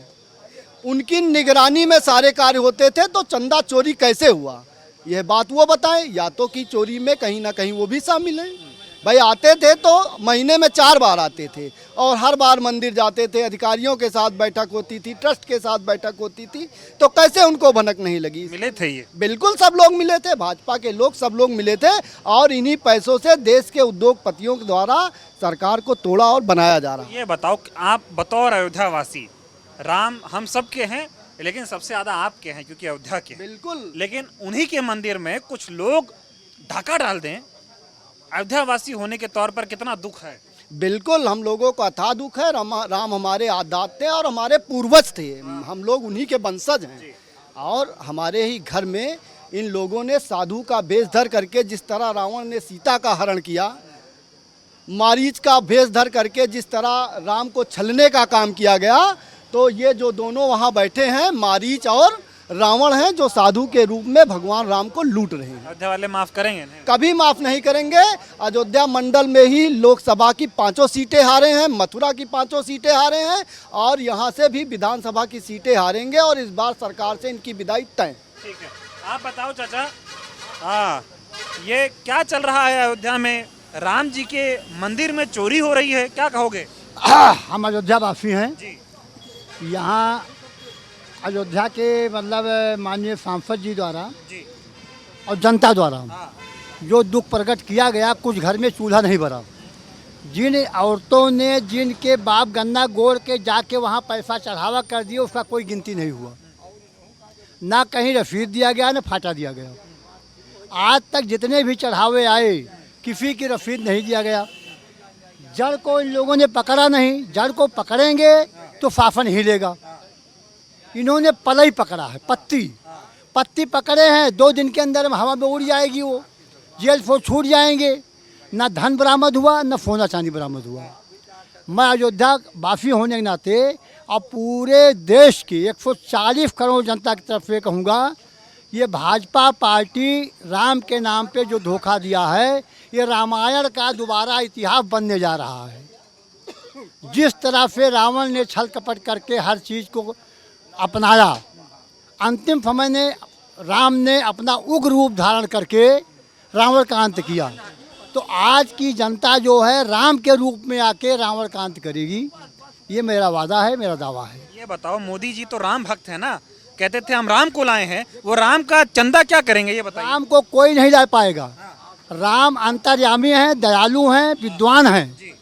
उनकी निगरानी में सारे कार्य होते थे, तो चंदा चोरी कैसे हुआ, यह बात वो बताएं। या तो कि चोरी में कहीं ना कहीं वो भी शामिल हैं। भाई आते थे तो महीने में 4 बार आते थे, और हर बार मंदिर जाते थे, अधिकारियों के साथ बैठक होती थी, ट्रस्ट के साथ बैठक होती थी, तो कैसे उनको भनक नहीं लगी? मिले थे ये? बिल्कुल सब लोग मिले थे, भाजपा के लोग सब लोग मिले थे, और इन्हीं पैसों से देश के उद्योगपतियों के द्वारा सरकार को तोड़ा और बनाया जा रहा है। ये बताओ कि आप बतौर अयोध्या वासी, राम हम सब के हैं, लेकिन सबसे ज़्यादा आपके हैं क्योंकि अयोध्या के। बिल्कुल। लेकिन उन्हीं के मंदिर में कुछ लोग ढाका डाल दें, अयोध्या वासी होने के तौर पर कितना दुख है? बिल्कुल, हम लोगों को अथाह दुख है। राम हमारे आदात थे और हमारे पूर्वज थे, हम लोग उन्हीं के वंशज हैं। और हमारे ही घर में इन लोगों ने साधु का वेश धर करके, जिस तरह रावण ने सीता का हरण किया, मारीच का वेश धर करके जिस तरह राम को छलने का काम किया गया, तो ये जो दोनों वहाँ बैठे हैं, मारीच और रावण हैं, जो साधु के रूप में भगवान राम को लूट रहे हैं। अयोध्या वाले माफ करेंगे नहीं? कभी माफ नहीं करेंगे। अयोध्या मंडल में ही लोकसभा की 5 सीटें हारे हैं, मथुरा की 5 सीटें हारे हैं, और यहाँ से भी विधानसभा की सीटें हारेंगे, और इस बार सरकार से इनकी विदाई तय। ठीक है, आप बताओ चाचा, हाँ, ये क्या चल रहा है अयोध्या में? राम जी के मंदिर में चोरी हो रही है, क्या कहोगे? हम अयोध्या वासी हैं जी। यहाँ अयोध्या के मतलब माननीय सांसद जी द्वारा जी और जनता द्वारा हाँ। जो दुख प्रकट किया गया, कुछ घर में चूल्हा नहीं भरा। जिन औरतों ने जिनके बाप गन्ना गोड़ के जाके वहाँ पैसा चढ़ावा कर दिया, उसका कोई गिनती नहीं हुआ, ना कहीं रसीद दिया गया, ना फाटा दिया गया। आज तक जितने भी चढ़ावे आए, किसी की रसीद नहीं दिया गया। जड़ को इन लोगों ने पकड़ा नहीं, जड़ को पकड़ेंगे तो शासन हिलेगा। इन्होंने पलई पकड़ा है, पत्ती पकड़े हैं, 2 दिन के अंदर हवा में उड़ जाएगी, वो जेल से छूट जाएंगे। ना धन बरामद हुआ, ना सोना चांदी बरामद हुआ। मैं अयोध्या वासी होने के नाते अब पूरे देश की 140 करोड़ जनता की तरफ से कहूँगा, ये भाजपा पार्टी राम के नाम पे जो धोखा दिया है, ये रामायण का दोबारा इतिहास बनने जा रहा है। जिस तरह से रावण ने छल कपट करके हर चीज़ को अपनाया, अंतिम समय ने राम ने अपना उग्र रूप धारण करके रावण का अंत किया। तो आज की जनता जो है राम के रूप में आके रावण का अंत करेगी, ये मेरा वादा है, मेरा दावा है। ये बताओ, मोदी जी तो राम भक्त है ना, कहते थे हम राम को लाए हैं, वो राम का चंदा क्या करेंगे ये बताइए। राम को कोई नहीं ला पाएगा। राम अंतर्यामी हैं, दयालु हैं, विद्वान हैं।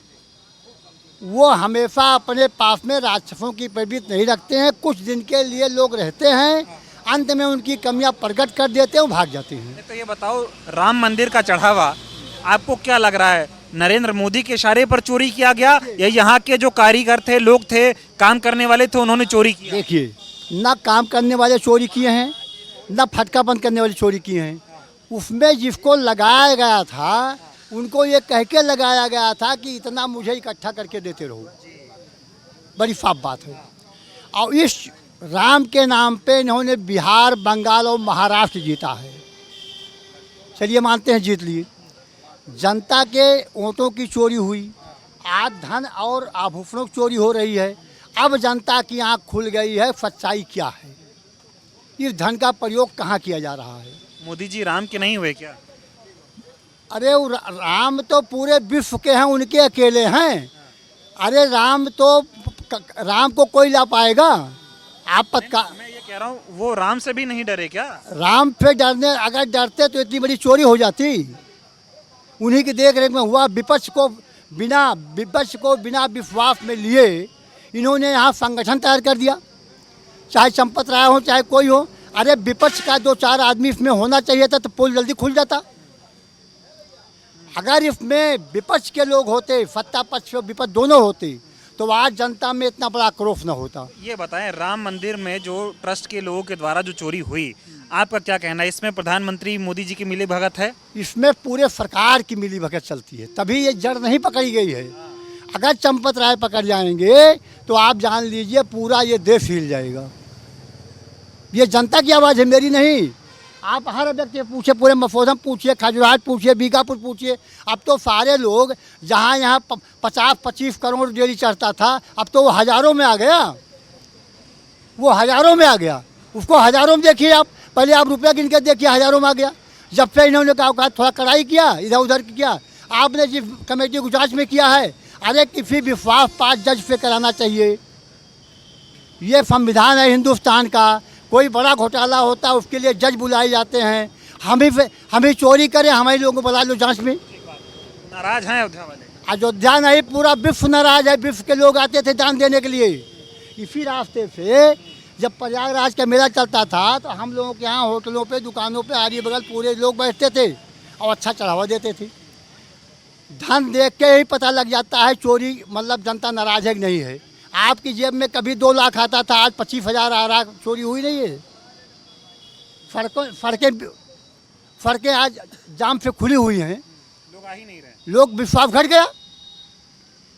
वो हमेशा अपने पास में राक्षसों की प्रवृत्ति नहीं रखते हैं। कुछ दिन के लिए लोग रहते हैं, अंत में उनकी कमियां प्रकट कर देते हैं, वो भाग जाते हैं। तो ये बताओ, राम मंदिर का चढ़ावा आपको क्या लग रहा है, नरेंद्र मोदी के इशारे पर चोरी किया गया या यहाँ के जो कारीगर थे, लोग थे, काम करने वाले थे, उन्होंने चोरी किया? देखिए, ना काम करने वाले चोरी किए हैं, ना फटका बंद करने वाले चोरी किए हैं। उसमें जिसको लगाया गया था, उनको ये कह के लगाया गया था कि इतना मुझे इकट्ठा करके देते रहो। बड़ी साफ बात है। और इस राम के नाम पे इन्होंने बिहार, बंगाल और महाराष्ट्र जीता है। चलिए मानते हैं जीत लिए। जनता के वोटों की चोरी हुई, आज धन और आभूषणों की चोरी हो रही है। अब जनता की आंख खुल गई है, सच्चाई क्या है, इस धन का प्रयोग कहाँ किया जा रहा है। मोदी जी राम के नहीं हुए क्या? अरे वो राम तो पूरे विश्व के हैं, उनके अकेले हैं। अरे राम को कोई ला पाएगा? आप मैं ये कह रहा हूँ, वो राम से भी नहीं डरे क्या? राम पे डरने, अगर डरते तो इतनी बड़ी चोरी हो जाती। उन्हीं की देख रेख में हुआ। विपक्ष को बिना विश्वास में लिए इन्होंने यहाँ संगठन तैयार कर दिया, चाहे चंपत राय हो चाहे कोई हो। अरे विपक्ष का 2-4 आदमी इसमें होना चाहिए था तो पोल जल्दी खुल जाता। अगर इसमें विपक्ष के लोग होते, सत्ता पक्ष और विपक्ष दोनों होते, तो आज जनता में इतना बड़ा आक्रोश न होता। ये बताएं, राम मंदिर में जो ट्रस्ट के लोगों के द्वारा जो चोरी हुई, आपका क्या कहना है? इसमें प्रधानमंत्री मोदी जी की मिली भगत है? इसमें पूरे सरकार की मिली भगत चलती है, तभी ये जड़ नहीं पकड़ी गई है। अगर चंपत राय पकड़ जाएंगे तो आप जान लीजिए पूरा ये देश हिल जाएगा। ये जनता की आवाज़ है, मेरी नहीं। आप हर व्यक्ति पूछिए, पूरे मफोदम पूछिए, खजुराट पूछिए, बीकापुर पूछिए। अब तो सारे लोग, जहाँ यहाँ 50-25 करोड़ डेली चढ़ता था, अब तो वो हज़ारों में आ गया। वो हज़ारों में आ गया, उसको हज़ारों में देखिए आप। पहले आप रुपया गिन के देखिए, हज़ारों में आ गया। जब से इन्होंने कहा थोड़ा कड़ाई किया, इधर उधर किया, आपने जिस कमेटी को जाँच में किया है, अरे किसी विश्वास पास जज पे कराना चाहिए। ये संविधान है हिंदुस्तान का। कोई बड़ा घोटाला होता है, उसके लिए जज बुलाए जाते हैं। हम ही चोरी करें, हमारे लोगों को बुला लो जांच में। नाराज हैं अयोध्या वाले? अयोध्या नहीं, पूरा विश्व नाराज है। विश्व के लोग आते थे दान देने के लिए। इसी रास्ते से जब प्रयागराज का मेला चलता था तो हम लोगों के यहाँ होटलों पे, दुकानों पे, आरी बगल पूरे लोग बैठते थे और अच्छा चढ़ावा देते थे। धन देख के ही पता लग जाता है चोरी, मतलब जनता नाराज है कि नहीं है। आपकी जेब में कभी 2 लाख आता था, आज 25,000 आ रहा। चोरी हुई नहीं है। सड़कें आज जाम से खुली हुई हैं, लोग आ ही नहीं रहे। लोग विश्वास घट गया,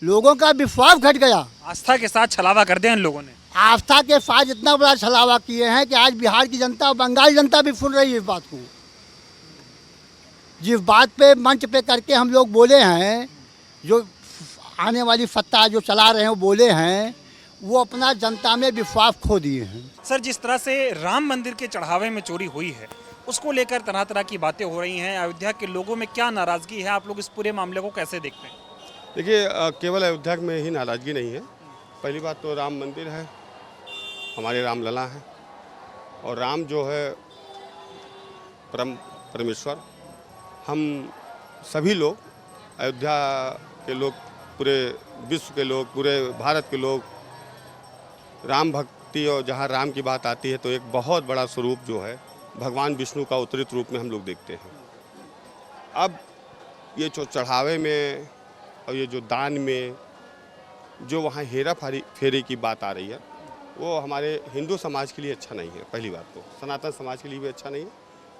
लोगों का विश्वास घट गया। आस्था के साथ छलावा कर दिया इन लोगों ने। आस्था के साथ इतना बड़ा छलावा किए हैं कि आज बिहार की जनता और बंगाल जनता भी सुन रही है इस बात को। जिस बात पे मंच पे करके हम लोग बोले हैं, जो आने वाली सत्ता जो चला रहे हैं वो बोले हैं, वो अपना जनता में विश्वास खो दिए हैं। सर, जिस तरह से राम मंदिर के चढ़ावे में चोरी हुई है, उसको लेकर तरह तरह की बातें हो रही हैं। अयोध्या के लोगों में क्या नाराज़गी है? आप लोग इस पूरे मामले को कैसे देखते हैं? देखिए, केवल अयोध्या में ही नाराज़गी नहीं है। पहली बात तो राम मंदिर है, हमारे रामलला हैं, और राम जो है परमेश्वर। हम सभी लोग, अयोध्या के लोग, पूरे विश्व के लोग, पूरे भारत के लोग, राम भक्ति और जहाँ राम की बात आती है तो एक बहुत बड़ा स्वरूप जो है भगवान विष्णु का अवतरित रूप में हम लोग देखते हैं। अब ये जो चढ़ावे में और ये जो दान में जो वहाँ हेरा फेरी की बात आ रही है, वो हमारे हिंदू समाज के लिए अच्छा नहीं है। पहली बात तो सनातन समाज के लिए भी अच्छा नहीं है,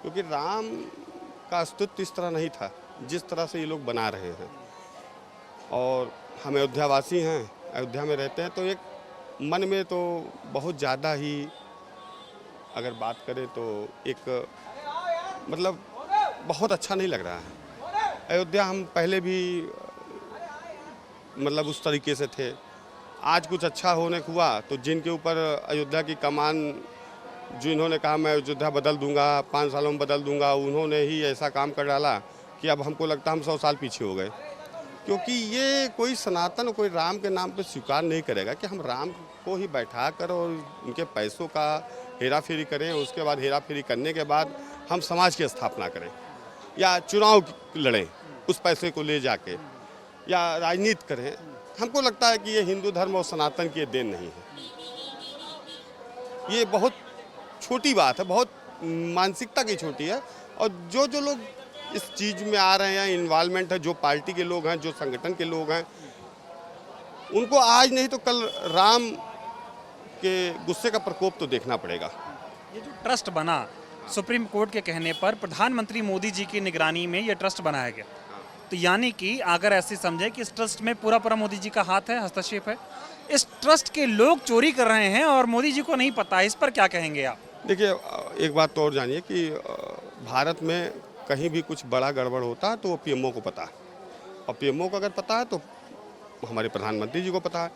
क्योंकि राम का अस्तित्व इस तरह नहीं था जिस तरह से ये लोग बना रहे हैं। और हम अयोध्यावासी हैं, अयोध्या में रहते हैं, तो एक मन में तो बहुत ज़्यादा ही अगर बात करें तो एक मतलब बहुत अच्छा नहीं लग रहा है। अयोध्या हम पहले भी मतलब उस तरीके से थे। आज कुछ अच्छा होने हुआ तो जिनके ऊपर अयोध्या की कमान, जो इन्होंने कहा मैं अयोध्या बदल दूंगा, 5 सालों में बदल दूंगा, उन्होंने ही ऐसा काम कर डाला कि अब हमको लगता है हम 100 साल पीछे हो गए। क्योंकि ये कोई सनातन कोई राम के नाम पे स्वीकार नहीं करेगा कि हम राम को ही बैठा कर और उनके पैसों का हेरा फेरी करें, उसके बाद हेरा फेरी करने के बाद हम समाज की स्थापना करें या चुनाव लड़ें उस पैसे को ले जाके या राजनीति करें। हमको लगता है कि ये हिंदू धर्म और सनातन की देन नहीं है। ये बहुत छोटी बात है, बहुत मानसिकता की छोटी है। और जो जो लोग इस चीज़ में आ रहे हैं, इन्वॉल्वमेंट है, जो पार्टी के लोग हैं, जो संगठन के लोग हैं, उनको आज नहीं तो कल राम के गुस्से का प्रकोप तो देखना पड़ेगा। ये जो ट्रस्ट बना सुप्रीम कोर्ट के कहने पर प्रधानमंत्री मोदी जी की निगरानी में ये ट्रस्ट बनाया गया, तो यानी कि अगर ऐसे समझे कि इस ट्रस्ट में पूरा मोदी जी का हाथ है, हस्तक्षेप है, इस ट्रस्ट के लोग चोरी कर रहे हैं और मोदी जी को नहीं पता, इस पर क्या कहेंगे आप? देखिए, एक बात तो और जानिए कि भारत में कहीं भी कुछ बड़ा गड़बड़ होता है तो वो पीएमओ को पता है, और पीएमओ को अगर पता है तो हमारे प्रधानमंत्री जी को पता है।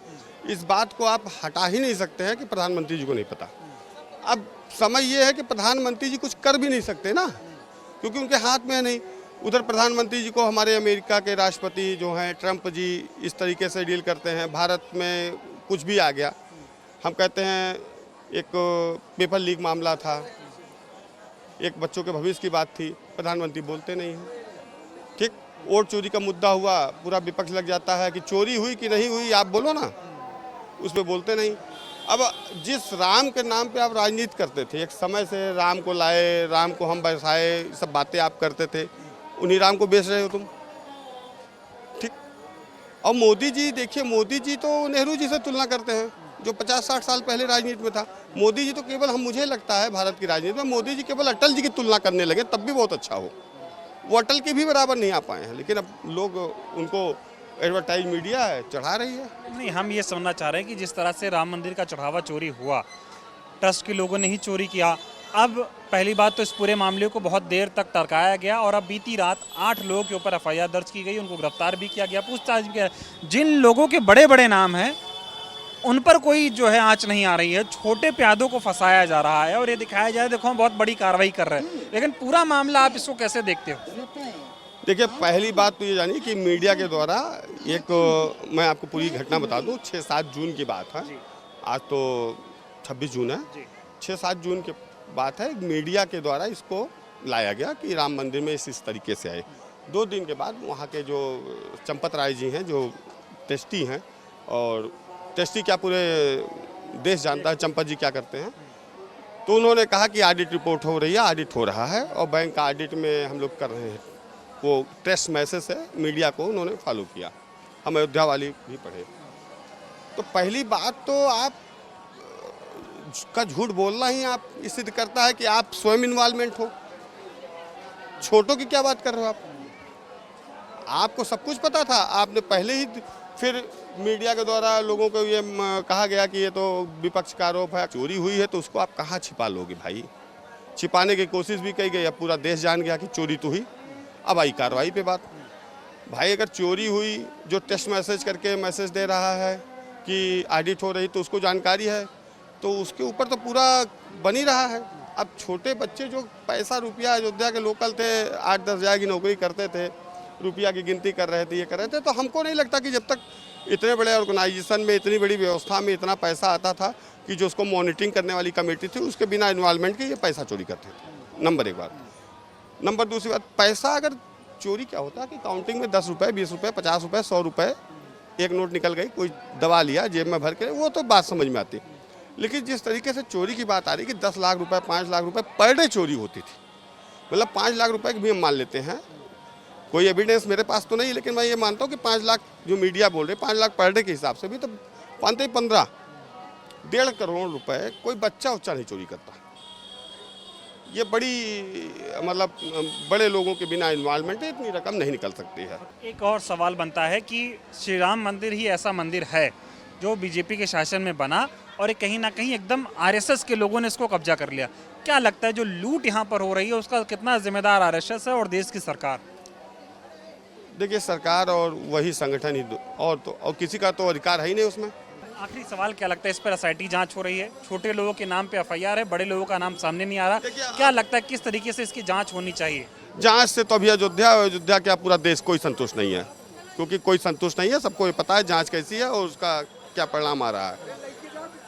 इस बात को आप हटा ही नहीं सकते हैं कि प्रधानमंत्री जी को नहीं पता। अब समय ये है कि प्रधानमंत्री जी कुछ कर भी नहीं सकते ना, क्योंकि उनके हाथ में है नहीं। उधर प्रधानमंत्री जी को हमारे अमेरिका के राष्ट्रपति जो हैं ट्रंप जी इस तरीके से डील करते हैं। भारत में कुछ भी आ गया, हम कहते हैं एक पेपर लीक मामला था, एक बच्चों के भविष्य की बात थी, प्रधानमंत्री बोलते नहीं हैं। ठीक, वोट चोरी का मुद्दा हुआ, पूरा विपक्ष लग जाता है कि चोरी हुई कि नहीं हुई आप बोलो ना, उस पर बोलते नहीं। अब जिस राम के नाम पे आप राजनीति करते थे, एक समय से राम को लाए, राम को हम बरसाए, सब बातें आप करते थे, उन्हीं राम को बेच रहे हो तुम। ठीक, और मोदी जी, देखिए मोदी जी तो नेहरू जी से तुलना करते हैं जो 50-60 साल पहले राजनीति में था। मोदी जी तो केवल, हम मुझे लगता है भारत की राजनीति में मोदी जी केवल अटल जी की तुलना करने लगे तब भी बहुत अच्छा हो। वो अटल के भी बराबर नहीं आ पाए हैं, लेकिन अब लोग उनको एडवर्टाइज मीडिया है चढ़ा रही है। नहीं, हम ये समझना चाह रहे हैं कि जिस तरह से राम मंदिर का चढ़ावा चोरी हुआ, ट्रस्ट के लोगों ने ही चोरी किया। अब पहली बात तो इस पूरे मामले को बहुत देर तक टरकाया गया और अब बीती रात 8 लोगों के ऊपर एफआईआर दर्ज की गई, उनको गिरफ्तार भी किया गया, पूछताछ भी किया। जिन लोगों के बड़े बड़े नाम हैं उन पर कोई जो है आंच नहीं आ रही है, छोटे प्यादों को फंसाया जा रहा है और ये दिखाया जा रहा है देखो हम बहुत बड़ी कार्रवाई कर रहे हैं। लेकिन पूरा मामला आप इसको कैसे देखते हो? देखिए, पहली बात तो ये जानिए कि मीडिया के द्वारा एक, मैं आपको पूरी घटना बता दूं, 6-7 जून की बात है, आज तो 26 जून है, 6-7 जून की बात है। मीडिया के द्वारा इसको लाया गया कि राम मंदिर में इस तरीके से आए। 2 दिन के बाद वहाँ के जो चंपत राय जी हैं, जो टेस्टी हैं, और टेस्टी क्या पूरे देश जानता है चंपत जी क्या करते हैं, तो उन्होंने कहा कि ऑडिट रिपोर्ट हो रही है, ऑडिट हो रहा है और बैंक का ऑडिट में हम लोग कर रहे हैं। वो टेस्ट मैसेज है, मीडिया को उन्होंने फॉलो किया, हम अयोध्या वाली भी पढ़े। तो पहली बात तो आप का झूठ बोलना ही आप सिद्ध करता है कि आप स्वयं इन्वॉल्वमेंट हो। छोटों की क्या बात कर रहे हो आप? आपको सब कुछ पता था, आपने पहले ही, फिर मीडिया के द्वारा लोगों को ये कहा गया कि ये तो विपक्ष का आरोप है, चोरी हुई है, तो उसको आप कहाँ छिपा लोगे भाई? छिपाने की कोशिश भी की गई, अब पूरा देश जान गया कि चोरी तो हुई। अब आई कार्रवाई पे बात। भाई अगर चोरी हुई, जो टेक्स्ट मैसेज करके मैसेज दे रहा है कि ऑडिट हो रही, तो उसको जानकारी है, तो उसके ऊपर तो पूरा बनी रहा है। अब छोटे बच्चे जो पैसा रुपया अयोध्या के लोकल थे, 8-10 हज़ार की नौकरी करते थे, रुपया की गिनती कर रहे थे, ये कर रहे थे, तो हमको नहीं लगता कि जब तक इतने बड़े ऑर्गेनाइजेशन में, इतनी बड़ी व्यवस्था में इतना पैसा आता था कि जो उसको मॉनिटरिंग करने वाली कमेटी थी, उसके बिना इन्वॉल्वमेंट के ये पैसा चोरी करते थे। नंबर 1 बात। नंबर दूसरी बात, पैसा अगर चोरी क्या होता है कि काउंटिंग में 10 रुपये, 20 रुपये, 50 रुपये, 100 रुपये, एक नोट निकल गई, कोई दबा लिया जेब में भर के, वो तो बात समझ में आती। लेकिन जिस तरीके से चोरी की बात आ रही कि 10 लाख रुपए, 5 लाख रुपए पर डे चोरी होती थी, मतलब 5 लाख रुपए की भी हम मान लेते हैं, कोई एविडेंस मेरे पास तो नहीं, लेकिन मैं ये मानता हूँ कि 5 लाख जो मीडिया बोल रहे, 5 लाख पर डे के हिसाब से भी तो 15 करोड़ रुपए कोई बच्चा उच्चा नहीं चोरी करता। ये बड़ी, मतलब बड़े लोगों के बिना इन्वॉल्वमेंट है, इतनी रकम नहीं निकल सकती है। एक और सवाल बनता है कि श्री राम मंदिर ही ऐसा मंदिर है जो बीजेपी के शासन में बना और कहीं ना कहीं एकदम आरएसएस के लोगों ने इसको कब्जा कर लिया। क्या लगता है जो लूट यहाँ पर हो रही है उसका कितना जिम्मेदार आरएसएस है और देश की सरकार? देखिए, सरकार और वही संगठन ही, और किसी का तो अधिकार है ही नहीं उसमें। आखिरी सवाल, क्या लगता है इस पर एसआईटी जांच हो रही है? छोटे लोगों के नाम पे एफआईआर है, बड़े लोगों का नाम सामने नहीं आ रहा, क्या लगता है किस तरीके से इसकी जांच होनी चाहिए? जांच से तो अभी अयोध्या क्या पूरा देश कोई संतुष्ट नहीं है। क्योंकि कोई संतुष्ट नहीं है, सबको ये पता है जांच कैसी है और उसका क्या परिणाम आ रहा है।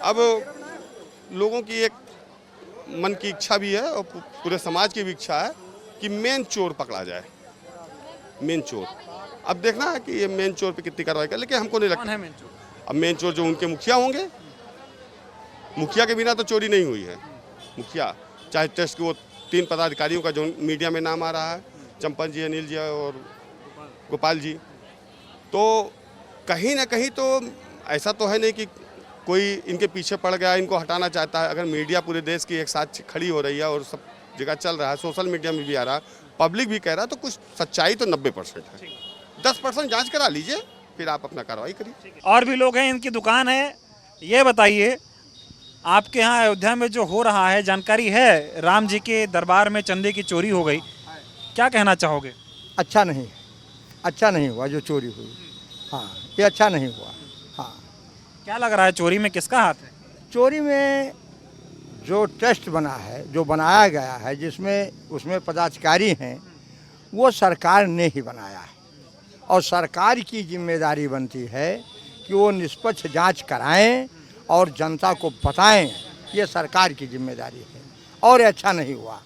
अब लोगों की एक मन की इच्छा भी है और पूरे समाज की भी इच्छा है कि मेन चोर पकड़ा जाए, मेन चोर। अब देखना है कि ये मेन चोर पे कितनी कार्रवाई कर, लेकिन हमको नहीं कौन लगता। है मेन चोर? अब मेन चोर जो उनके मुखिया होंगे, मुखिया के बिना तो चोरी नहीं हुई है। मुखिया चाहे टेस्ट के वो 3 पदाधिकारियों का जो मीडिया में नाम आ रहा है, चंपन जी, अनिल जी और गोपाल जी, तो कहीं ना कहीं तो ऐसा तो है नहीं कि कोई इनके पीछे पड़ गया, इनको हटाना चाहता है। अगर मीडिया पूरे देश की एक साथ खड़ी हो रही है और सब जगह चल रहा है, सोशल मीडिया में भी आ रहा है, पब्लिक भी कह रहा है, तो कुछ सच्चाई तो 90% है। 10% जांच करा लीजिए, फिर आप अपना कार्रवाई करिए। और भी लोग हैं, इनकी दुकान है। ये बताइए, आपके यहाँ अयोध्या में जो हो रहा है, जानकारी है राम जी के दरबार में चंदे की चोरी हो गई, क्या कहना चाहोगे? अच्छा नहीं हुआ जो चोरी हुई। हाँ, ये अच्छा नहीं हुआ। हाँ, क्या लग रहा है चोरी में किसका हाथ है? चोरी में जो टेस्ट बना है, जो बनाया गया है, जिसमें उसमें पदाधिकारी हैं, वो सरकार ने ही बनाया है और सरकार की जिम्मेदारी बनती है कि वो निष्पक्ष जांच कराएं और जनता को बताएं। ये सरकार की जिम्मेदारी है और अच्छा नहीं हुआ।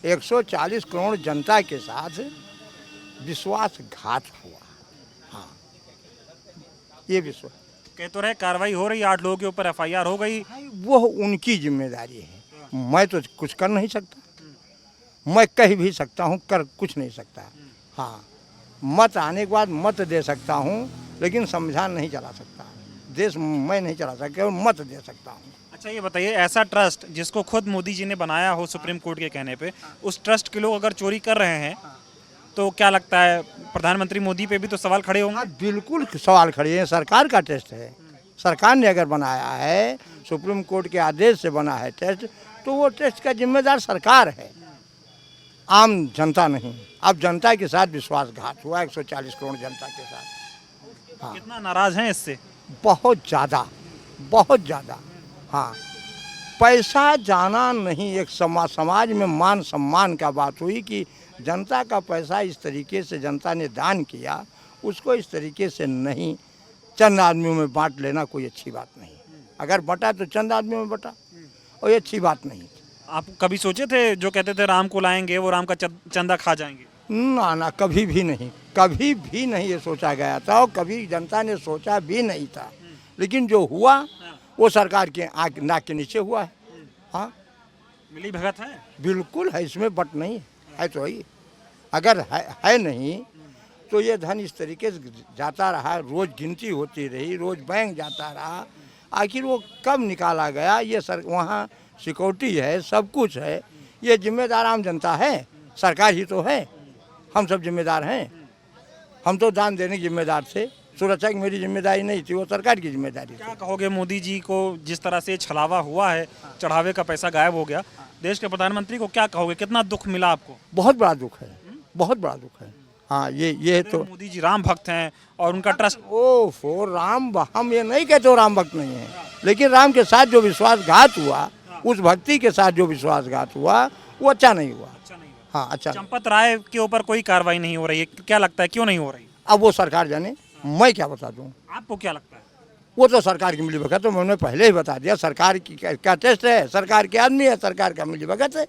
140 करोड़ जनता के साथ विश्वासघात हुआ। हाँ, ये विश्वास कह तो रहे कार्रवाई हो रही है, 8 लोगों के ऊपर FIR हो गई। वो उनकी जिम्मेदारी है। मैं तो कुछ कर नहीं सकता, मैं कह भी सकता हूँ, कर कुछ नहीं सकता। हाँ, मत आने के बाद मत दे सकता हूँ, लेकिन संविधान नहीं चला सकता, देश मैं नहीं चला सकता, केवल मत दे सकता हूँ। अच्छा, ये बताइए, ऐसा ट्रस्ट जिसको खुद मोदी जी ने बनाया हो सुप्रीम कोर्ट के कहने पे, उस ट्रस्ट के लोग अगर चोरी कर रहे हैं तो क्या लगता है प्रधानमंत्री मोदी पे भी तो सवाल खड़े होंगे? बिल्कुल सवाल खड़े हैं। सरकार का टेस्ट है, सरकार ने अगर बनाया है, सुप्रीम कोर्ट के आदेश से बना है टेस्ट, तो वो टेस्ट का जिम्मेदार सरकार है, आम जनता नहीं। अब जनता के साथ विश्वासघात हुआ 140 करोड़ जनता के साथ। हाँ, कितना नाराज हैं इससे? बहुत ज़्यादा, बहुत ज़्यादा। हाँ, पैसा जाना नहीं, एक समाज में मान सम्मान का बात हुई कि जनता का पैसा इस तरीके से जनता ने दान किया, उसको इस तरीके से नहीं चंद आदमियों में बांट लेना कोई अच्छी बात नहीं। अगर बटा तो चंद आदमियों में बटा, और ये अच्छी बात नहीं। आप कभी सोचे थे, जो कहते थे राम को लाएंगे वो राम का चंदा खा जाएंगे? ना, कभी भी नहीं ये सोचा गया था और कभी जनता ने सोचा भी नहीं था। लेकिन जो हुआ वो सरकार के आँख नाक के नीचे हुआ है। हाँ, मिली भगत है, बिल्कुल है, इसमें बट नहीं है तो ही। अगर है नहीं तो ये धन इस तरीके से जाता रहा, रोज गिनती होती रही, रोज बैंक जाता रहा, आखिर वो कब निकाला गया? ये वहाँ सिक्योरिटी है, सब कुछ है, ये जिम्मेदार आम जनता है, सरकार ही तो है। हम सब जिम्मेदार हैं, हम तो दान देने के जिम्मेदार थे, सुरक्षा की मेरी जिम्मेदारी नहीं थी, वो सरकार की जिम्मेदारी थी। क्या कहोगे मोदी जी को, जिस तरह से छलावा हुआ है, चढ़ावे का पैसा गायब हो गया, देश के प्रधानमंत्री को क्या कहोगे? कितना दुख मिला आपको? बहुत बड़ा दुख है, बहुत बड़ा दुख है। हाँ, ये तो मोदी जी राम भक्त हैं और उनका ट्रस्ट। ओहो, राम, हम ये नहीं कहते राम भक्त नहीं है, लेकिन राम के साथ जो विश्वासघात हुआ, उस भक्ति के साथ जो विश्वासघात हुआ, वो अच्छा नहीं हुआ। हाँ, अच्छा। चंपत राय के ऊपर कोई कार्रवाई नहीं हो रही है, क्या लगता है क्यों नहीं हो रही? अब वो सरकार जाने, मैं क्या बता दूं? आपको क्या लगता है? वो तो सरकार की मिलीभगत, तो मैंने पहले ही बता दिया, सरकार की क्या टेस्ट है, सरकार के आदमी है, सरकार का मिलीभगत है।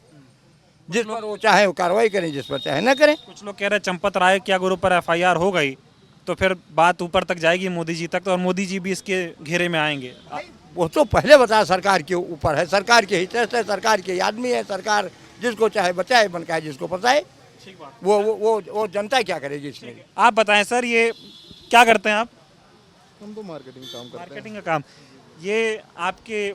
जिस पर वो चाहे वो कार्रवाई करें, जिस पर चाहे न करें। कुछ लोग कह रहे हैं चंपत राय के अगर ऊपर FIR हो गई तो फिर बात ऊपर तक जाएगी, मोदी जी तक, तो और मोदी जी भी इसके घेरे में आएंगे। वो तो पहले बताया सरकार के ऊपर है, सरकार के ही टेस्ट है, सरकार के आदमी है, सरकार जिसको चाहे बचाए, बनकाए जिसको फंसाए। वो जनता क्या करेगी इसमें? आप बताएं सर, ये क्या करते हैं आप? हम तो मार्केटिंग काम करते हैं। मार्केटिंग का काम। ये आपके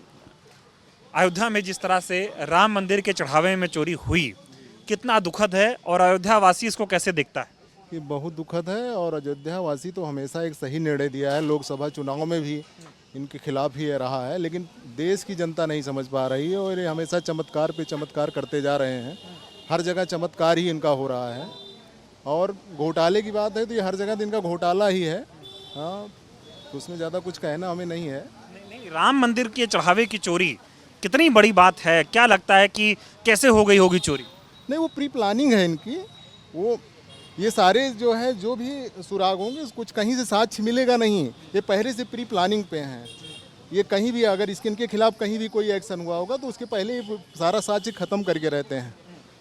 अयोध्या में जिस तरह से राम मंदिर के चढ़ावे में चोरी हुई, कितना दुखद है और अयोध्या वासी इसको कैसे देखता है? ये बहुत दुखद है और अयोध्या वासी तो हमेशा एक सही निर्णय दिया है, लोकसभा चुनाव में भी इनके खिलाफ ही रहा है, लेकिन देश की जनता नहीं समझ पा रही है और ये हमेशा चमत्कार पे चमत्कार करते जा रहे हैं। हर जगह चमत्कार ही इनका हो रहा है और घोटाले की बात है तो ये हर जगह इनका घोटाला ही है। हाँ, तो उसमें ज़्यादा कुछ कहना हमें नहीं है। नहीं, राम मंदिर के चढ़ावे की चोरी कितनी बड़ी बात है, क्या लगता है कि कैसे हो गई होगी चोरी? नहीं, वो प्री प्लानिंग है इनकी, वो ये सारे जो है जो भी सुराग होंगे कुछ कहीं से साक्ष्य मिलेगा नहीं, ये पहले से प्री प्लानिंग पे हैं। ये कहीं भी अगर इनके खिलाफ कहीं भी कोई एक्शन हुआ होगा तो उसके पहले ही सारा साक्ष्य ख़त्म करके रहते हैं।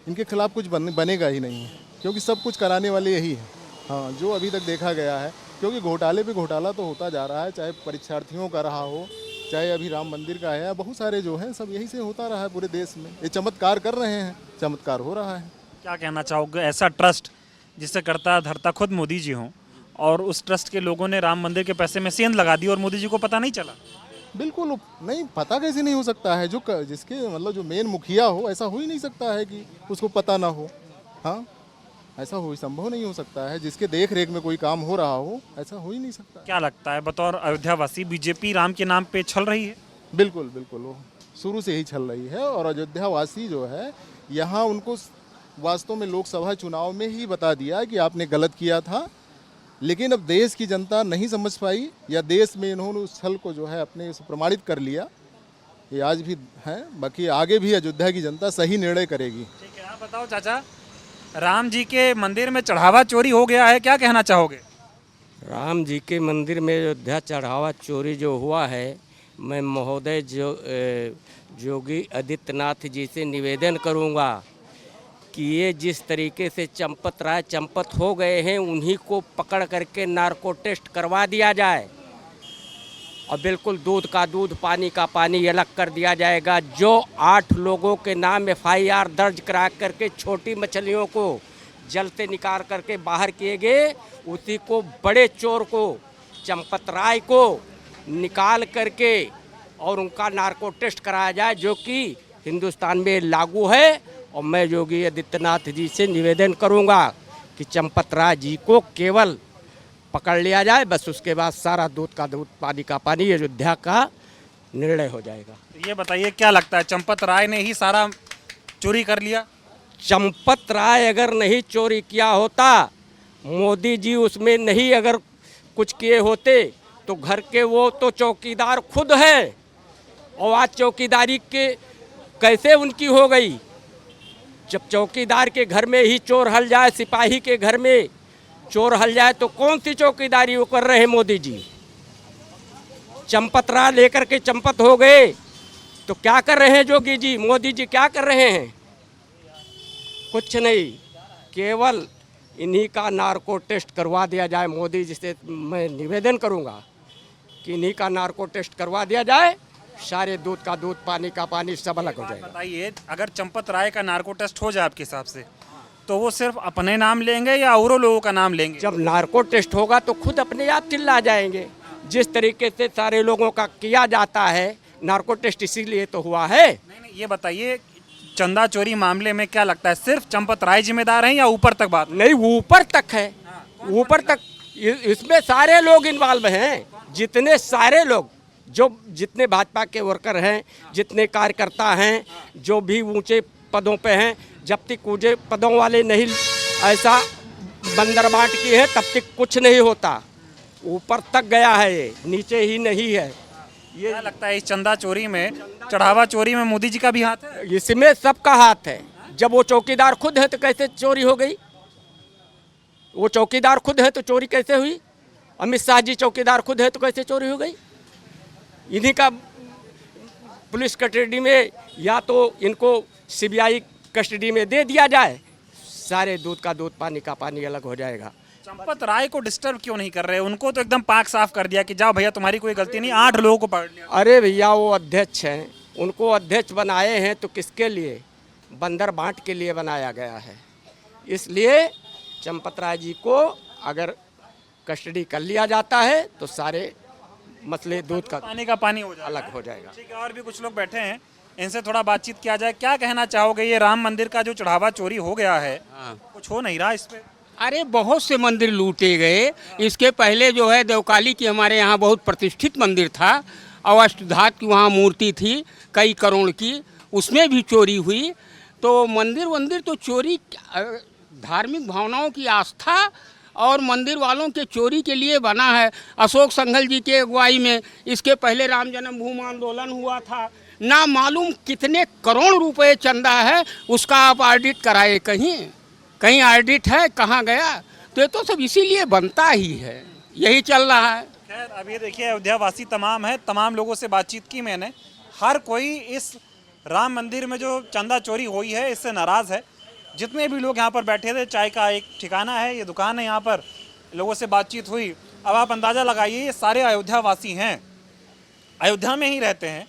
इनके खिलाफ कुछ बनेगा ही नहीं, क्योंकि सब कुछ कराने वाले यही है। हाँ, जो अभी तक देखा गया है, क्योंकि घोटाले पे घोटाला तो होता जा रहा है, चाहे परीक्षार्थियों का रहा हो, चाहे अभी राम मंदिर का है, बहुत सारे जो हैं सब यही से होता रहा है पूरे देश में। ये चमत्कार कर रहे हैं, चमत्कार हो रहा है। क्या कहना चाहोगे, ऐसा ट्रस्ट जिससे करता धरता खुद मोदी जी हों और उस ट्रस्ट के लोगों ने राम मंदिर के पैसे में सेंध लगा दी और मोदी जी को पता नहीं चला? बिल्कुल नहीं, पता कैसे नहीं हो सकता है? जिसके मतलब जो मेन मुखिया हो, ऐसा हो ही नहीं सकता है कि उसको पता ना हो। हाँ, ऐसा हो संभव नहीं हो सकता है। जिसके देख रेख में कोई काम हो रहा हो, ऐसा हो ही नहीं सकता। क्या लगता है बतौर अयोध्यावासी, बीजेपी राम के नाम पे छल रही है? बिल्कुल बिल्कुल, वो शुरू से ही छल रही है। और अयोध्यावासी जो है यहाँ उनको वास्तव में लोकसभा चुनाव में ही बता दिया कि आपने गलत किया था, लेकिन अब देश की जनता नहीं समझ पाई, या देश में इन्होंने उस छल को जो है अपने से प्रमाणित कर लिया। ये आज भी है, बाकी आगे भी अयोध्या की जनता सही निर्णय करेगी। ठीक है, आप बताओ चाचा, राम जी के मंदिर में चढ़ावा चोरी हो गया है, क्या कहना चाहोगे? राम जी के मंदिर में अयोध्या चढ़ावा चोरी जो हुआ है, मैं महोदय योगी आदित्यनाथ जी से निवेदन करूंगा कि ये जिस तरीके से चंपत राय चंपत हो गए हैं, उन्हीं को पकड़ करके नार्को टेस्ट करवा दिया जाए और बिल्कुल दूध का दूध पानी का पानी अलग कर दिया जाएगा। जो 8 लोगों के नाम FIR दर्ज करा करके छोटी मछलियों को जल से निकाल करके बाहर किए गए, उसी को बड़े चोर को चंपत राय को निकाल करके और उनका नार्को टेस्ट कराया जाए, जो कि हिंदुस्तान में लागू है। और मैं योगी आदित्यनाथ जी से निवेदन करूंगा कि चंपत राय जी को केवल पकड़ लिया जाए, बस उसके बाद सारा दूध का दूध पानी का पानी अयोध्या का निर्णय हो जाएगा। ये बताइए, क्या लगता है चंपत राय ने ही सारा चोरी कर लिया? चंपत राय अगर नहीं चोरी किया होता, मोदी जी उसमें नहीं अगर कुछ किए होते, तो घर के वो तो चौकीदार खुद है, और आज चौकीदारी के कैसे उनकी हो गई? जब चौकीदार के घर में ही चोर हल जाए, सिपाही के घर में चोर हल जाए, तो कौन सी चौकीदारी वो कर रहे हैं मोदी जी? चंपत राय लेकर के चंपत हो गए तो क्या कर रहे हैं योगी जी, मोदी जी क्या कर रहे हैं? कुछ नहीं, केवल इन्हीं का नार्को टेस्ट करवा दिया जाए। मोदी जी से मैं निवेदन करूंगा कि इन्हीं का नार्को टेस्ट करवा दिया जाए, सारे दूध का दूध पानी का पानी सब अलग हो जाएगा। बताइए, अगर चंपत राय का नार्को टेस्ट हो जाए आपके हिसाब से, तो वो सिर्फ अपने नाम लेंगे या औरों लोगों का नाम लेंगे? जब नार्को टेस्ट होगा तो खुद अपने आप चिल्ला जाएंगे। जिस तरीके से सारे लोगों का किया जाता है, नार्को टेस्ट इसीलिए तो हुआ है। नहीं, ये बताइए, चंदा चोरी मामले में क्या लगता है, सिर्फ चंपत राय जिम्मेदार हैं या ऊपर तक बात? नहीं, ऊपर तक है, ऊपर तक इसमें सारे लोग इन्वॉल्व हैं। जितने सारे लोग, जो जितने भाजपा के वर्कर हैं, जितने कार्यकर्ता हैं, जो भी ऊंचे पदों पे हैं, जब तक ऊंचे पदों वाले नहीं ऐसा बंदर बांट की है, तब तक कुछ नहीं होता। ऊपर तक गया है, ये नीचे ही नहीं है। ये क्या लगता है, इस चंदा चोरी में, चढ़ावा चोरी में मोदी जी का भी हाथ है? इसमें सबका हाथ है। जब वो चौकीदार खुद है तो कैसे चोरी हो गई? वो चौकीदार खुद है तो चोरी कैसे हुई? अमित शाह जी चौकीदार खुद है तो कैसे चोरी हो गई? इन्हीं का पुलिस कस्टडी में, या तो इनको CBI कस्टडी में दे दिया जाए, सारे दूध का दूध पानी का पानी अलग हो जाएगा। चंपत राय को डिस्टर्ब क्यों नहीं कर रहे? उनको तो एकदम पाक साफ कर दिया कि जाओ भैया, तुम्हारी कोई गलती नहीं, 8 लोगों को पकड़ लिया। अरे भैया, वो अध्यक्ष हैं, उनको अध्यक्ष बनाए हैं तो किसके लिए? बंदर बांट के लिए बनाया गया है। इसलिए चंपत राय जी को अगर कस्टडी कर लिया जाता है तो सारे मसले दूध का पानी का पानी हो जाएगा, अलग हो जाएगा। ठीक है, और भी कुछ लोग बैठे हैं, इनसे थोड़ा बातचीत किया जाए। क्या कहना चाहोगे, ये राम मंदिर का जो चढ़ावा चोरी हो गया है, कुछ हो नहीं रहा इस पे? अरे बहुत से मंदिर लूटे गए। इसके पहले जो है देवकाली की हमारे यहाँ बहुत प्रतिष्ठित मंदिर था, और अष्टधातु की वहाँ मूर्ति थी कई करोड़ की, उसमें भी चोरी हुई। तो मंदिर तो चोरी धार्मिक भावनाओं की आस्था और मंदिर वालों के चोरी के लिए बना है। अशोक संघल जी के अगुवाई में इसके पहले राम जन्मभूमि आंदोलन हुआ था। ना मालूम कितने करोड़ रुपए चंदा है, उसका आप ऑडिट कराए कहीं? कहीं ऑडिट है, कहाँ गया? तो ये तो सब इसीलिए बनता ही है, यही चल रहा है। खैर अब ये देखिए अयोध्या वासी तमाम है, तमाम लोगों से बातचीत की मैंने, हर कोई इस राम मंदिर में जो चंदा चोरी हुई है इससे नाराज़ है। जितने भी लोग यहाँ पर बैठे थे, चाय का एक ठिकाना है, ये दुकान है, यहाँ पर लोगों से बातचीत हुई। अब आप अंदाज़ा लगाइए, ये सारे अयोध्या वासी हैं, अयोध्या में ही रहते हैं।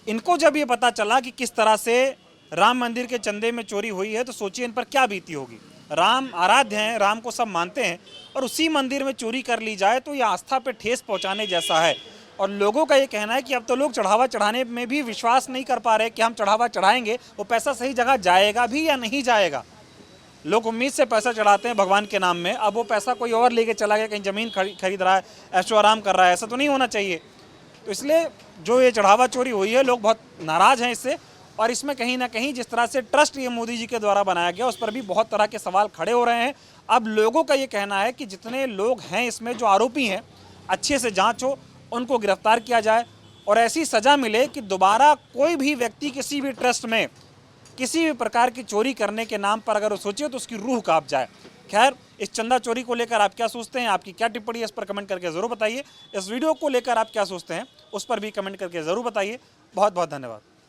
इनको जब ये पता चला कि किस तरह से राम मंदिर के चंदे में चोरी हुई है, तो सोचिए इन पर क्या बीती होगी। राम आराध्य हैं, राम को सब मानते हैं, और उसी मंदिर में चोरी कर ली जाए तो ये आस्था पे ठेस पहुंचाने जैसा है। और लोगों का ये कहना है कि अब तो लोग चढ़ावा चढ़ाने में भी विश्वास नहीं कर पा रहे कि हम चढ़ावा चढ़ाएंगे वो पैसा सही जगह जाएगा भी या नहीं जाएगा। लोग उम्मीद से पैसा चढ़ाते हैं भगवान के नाम में, अब वो पैसा कोई और लेके चला गया, कहीं ज़मीन खरीद रहा है, ऐशो आराम कर रहा है, ऐसा तो नहीं होना चाहिए। तो इसलिए जो ये चढ़ावा चोरी हुई है, लोग बहुत नाराज़ हैं इससे। और इसमें कहीं ना कहीं जिस तरह से ट्रस्ट ये मोदी जी के द्वारा बनाया गया, उस पर भी बहुत तरह के सवाल खड़े हो रहे हैं। अब लोगों का ये कहना है कि जितने लोग हैं इसमें जो आरोपी हैं, अच्छे से जांच हो, उनको गिरफ्तार किया जाए और ऐसी सज़ा मिले कि दोबारा कोई भी व्यक्ति किसी भी ट्रस्ट में किसी भी प्रकार की चोरी करने के नाम पर अगर वो सोचे तो उसकी रूह कांप जाए। खैर, इस चंदा चोरी को लेकर आप क्या सोचते हैं, आपकी क्या टिप्पणी है, इस पर कमेंट करके ज़रूर बताइए। इस वीडियो को लेकर आप क्या सोचते हैं उस पर भी कमेंट करके ज़रूर बताइए। बहुत बहुत धन्यवाद।